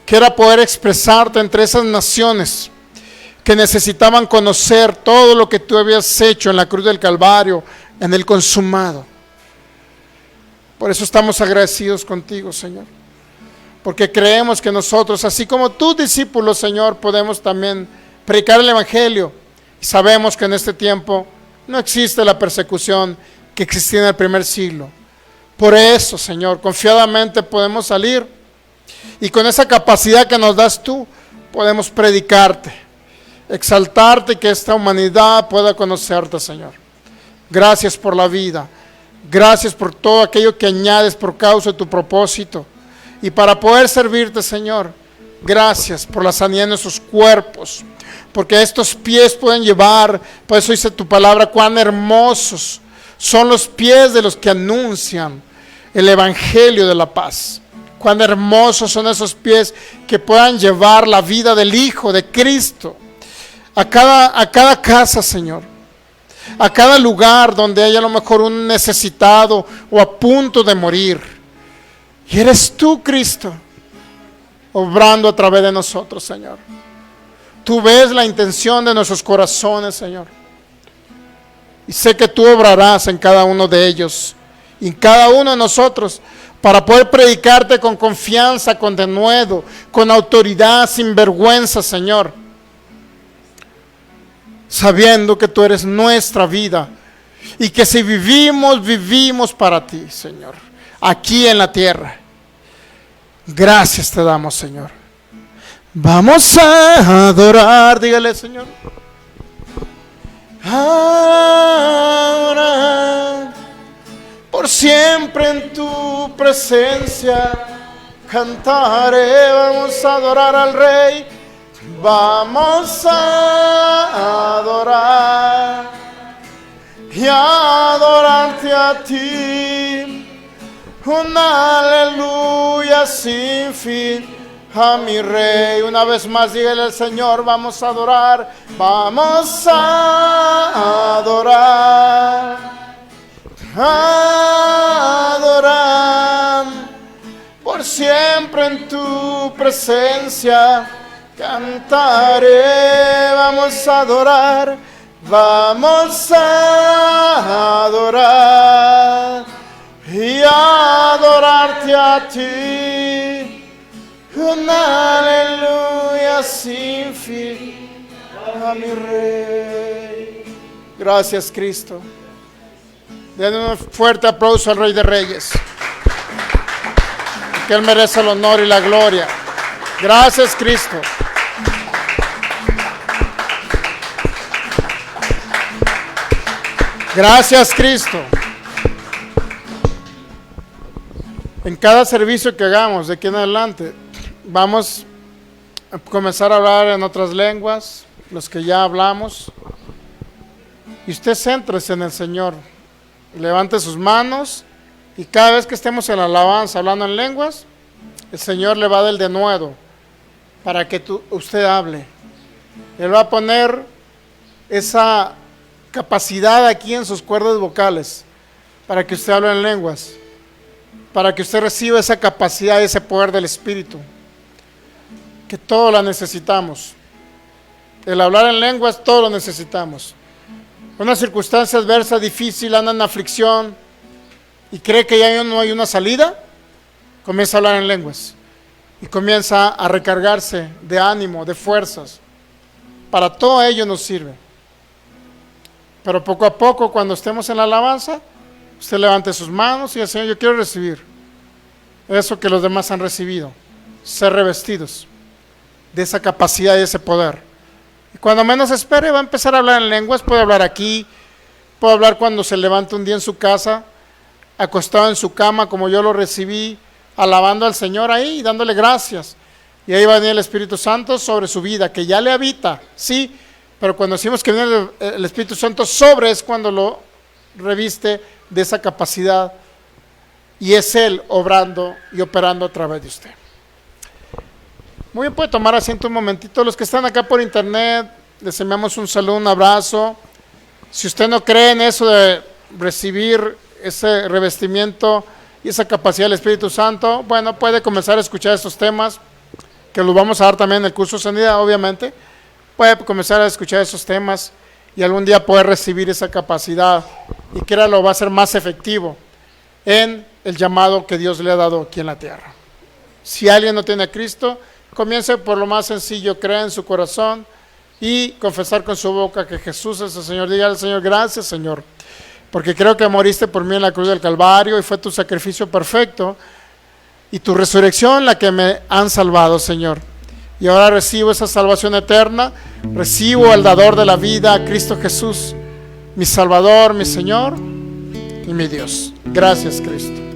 que era poder expresarte entre esas naciones que necesitaban conocer todo lo que tú habías hecho en la cruz del Calvario, en el consumado. Por eso estamos agradecidos contigo, Señor, porque creemos que nosotros, así como tus discípulos, Señor, podemos también predicar el Evangelio. Y sabemos que en este tiempo no existe la persecución que existía en el primer siglo. Por eso, Señor, confiadamente podemos salir y con esa capacidad que nos das tú, podemos predicarte, exaltarte y que esta humanidad pueda conocerte, Señor. Gracias por la vida. Gracias por todo aquello que añades por causa de tu propósito. Y para poder servirte, Señor, gracias por la sanidad de nuestros cuerpos, porque estos pies pueden llevar, por eso dice tu palabra, cuán hermosos son los pies de los que anuncian el Evangelio de la paz. Cuán hermosos son esos pies que puedan llevar la vida del Hijo de Cristo a cada casa, Señor, a cada lugar donde haya a lo mejor un necesitado o a punto de morir. Y eres tú, Cristo, obrando a través de nosotros, Señor. Tú ves la intención de nuestros corazones, Señor. Y sé que tú obrarás en cada uno de ellos y en cada uno de nosotros para poder predicarte con confianza, con denuedo, con autoridad, sin vergüenza, Señor. Sabiendo que tú eres nuestra vida y que si vivimos, vivimos para ti, Señor, aquí en la tierra. Gracias te damos, Señor. Vamos a adorar, dígale, Señor. Adorar por siempre en tu presencia. Cantaré, vamos a adorar al Rey. Vamos a adorar y adorarte a ti. Un aleluya sin fin a mi Rey. Una vez más dígale al Señor, vamos a adorar, vamos a adorar, adorar por siempre en tu presencia. Cantaré, vamos a adorar, vamos a adorar y adorarte a ti. Un aleluya sin fin a mi Rey. Gracias, Cristo. Den un fuerte aplauso al Rey de Reyes, que Él merece el honor y la gloria. Gracias, Cristo. Gracias, Cristo. En cada servicio que hagamos de aquí en adelante, vamos a comenzar a hablar en otras lenguas, los que ya hablamos. Y usted céntrese en el Señor. Levante sus manos y cada vez que estemos en la alabanza hablando en lenguas, el Señor le va a dar el denuedo para que usted hable. Él va a poner esa capacidad aquí en sus cuerdas vocales para que usted hable en lenguas, para que usted reciba esa capacidad, ese poder del Espíritu, que todos la necesitamos. El hablar en lenguas, todos lo necesitamos. Una circunstancia adversa, difícil, anda en aflicción y cree que ya no hay una salida, comienza a hablar en lenguas y comienza a recargarse de ánimo, de fuerzas. Para todo ello nos sirve. Pero poco a poco, cuando estemos en la alabanza, usted levante sus manos y diga: Señor, yo quiero recibir eso que los demás han recibido, ser revestidos de esa capacidad y ese poder. Y cuando menos espere, va a empezar a hablar en lenguas. Puede hablar aquí, puede hablar cuando se levante un día en su casa, acostado en su cama, como yo lo recibí, alabando al Señor ahí, dándole gracias. Y ahí va a venir el Espíritu Santo sobre su vida, que ya le habita, sí, pero cuando decimos que viene el Espíritu Santo sobre, es cuando lo reviste de esa capacidad y es Él obrando y operando a través de usted. Muy bien, puede tomar asiento un momentito. Los que están acá por internet, les enviamos un saludo, un abrazo. Si usted no cree en eso de recibir ese revestimiento y esa capacidad del Espíritu Santo, bueno, puede comenzar a escuchar estos temas, que los vamos a dar también en el curso de sanidad, obviamente. Puede comenzar a escuchar esos temas y algún día poder recibir esa capacidad, y créalo, va a ser más efectivo en el llamado que Dios le ha dado aquí en la tierra. Si alguien no tiene a Cristo, comience por lo más sencillo: crea en su corazón y confesar con su boca que Jesús es el Señor. Dígale al Señor: gracias, Señor, porque creo que moriste por mí en la cruz del Calvario y fue tu sacrificio perfecto y tu resurrección la que me han salvado, Señor. Y ahora recibo esa salvación eterna, recibo al dador de la vida, a Cristo Jesús, mi Salvador, mi Señor y mi Dios. Gracias, Cristo.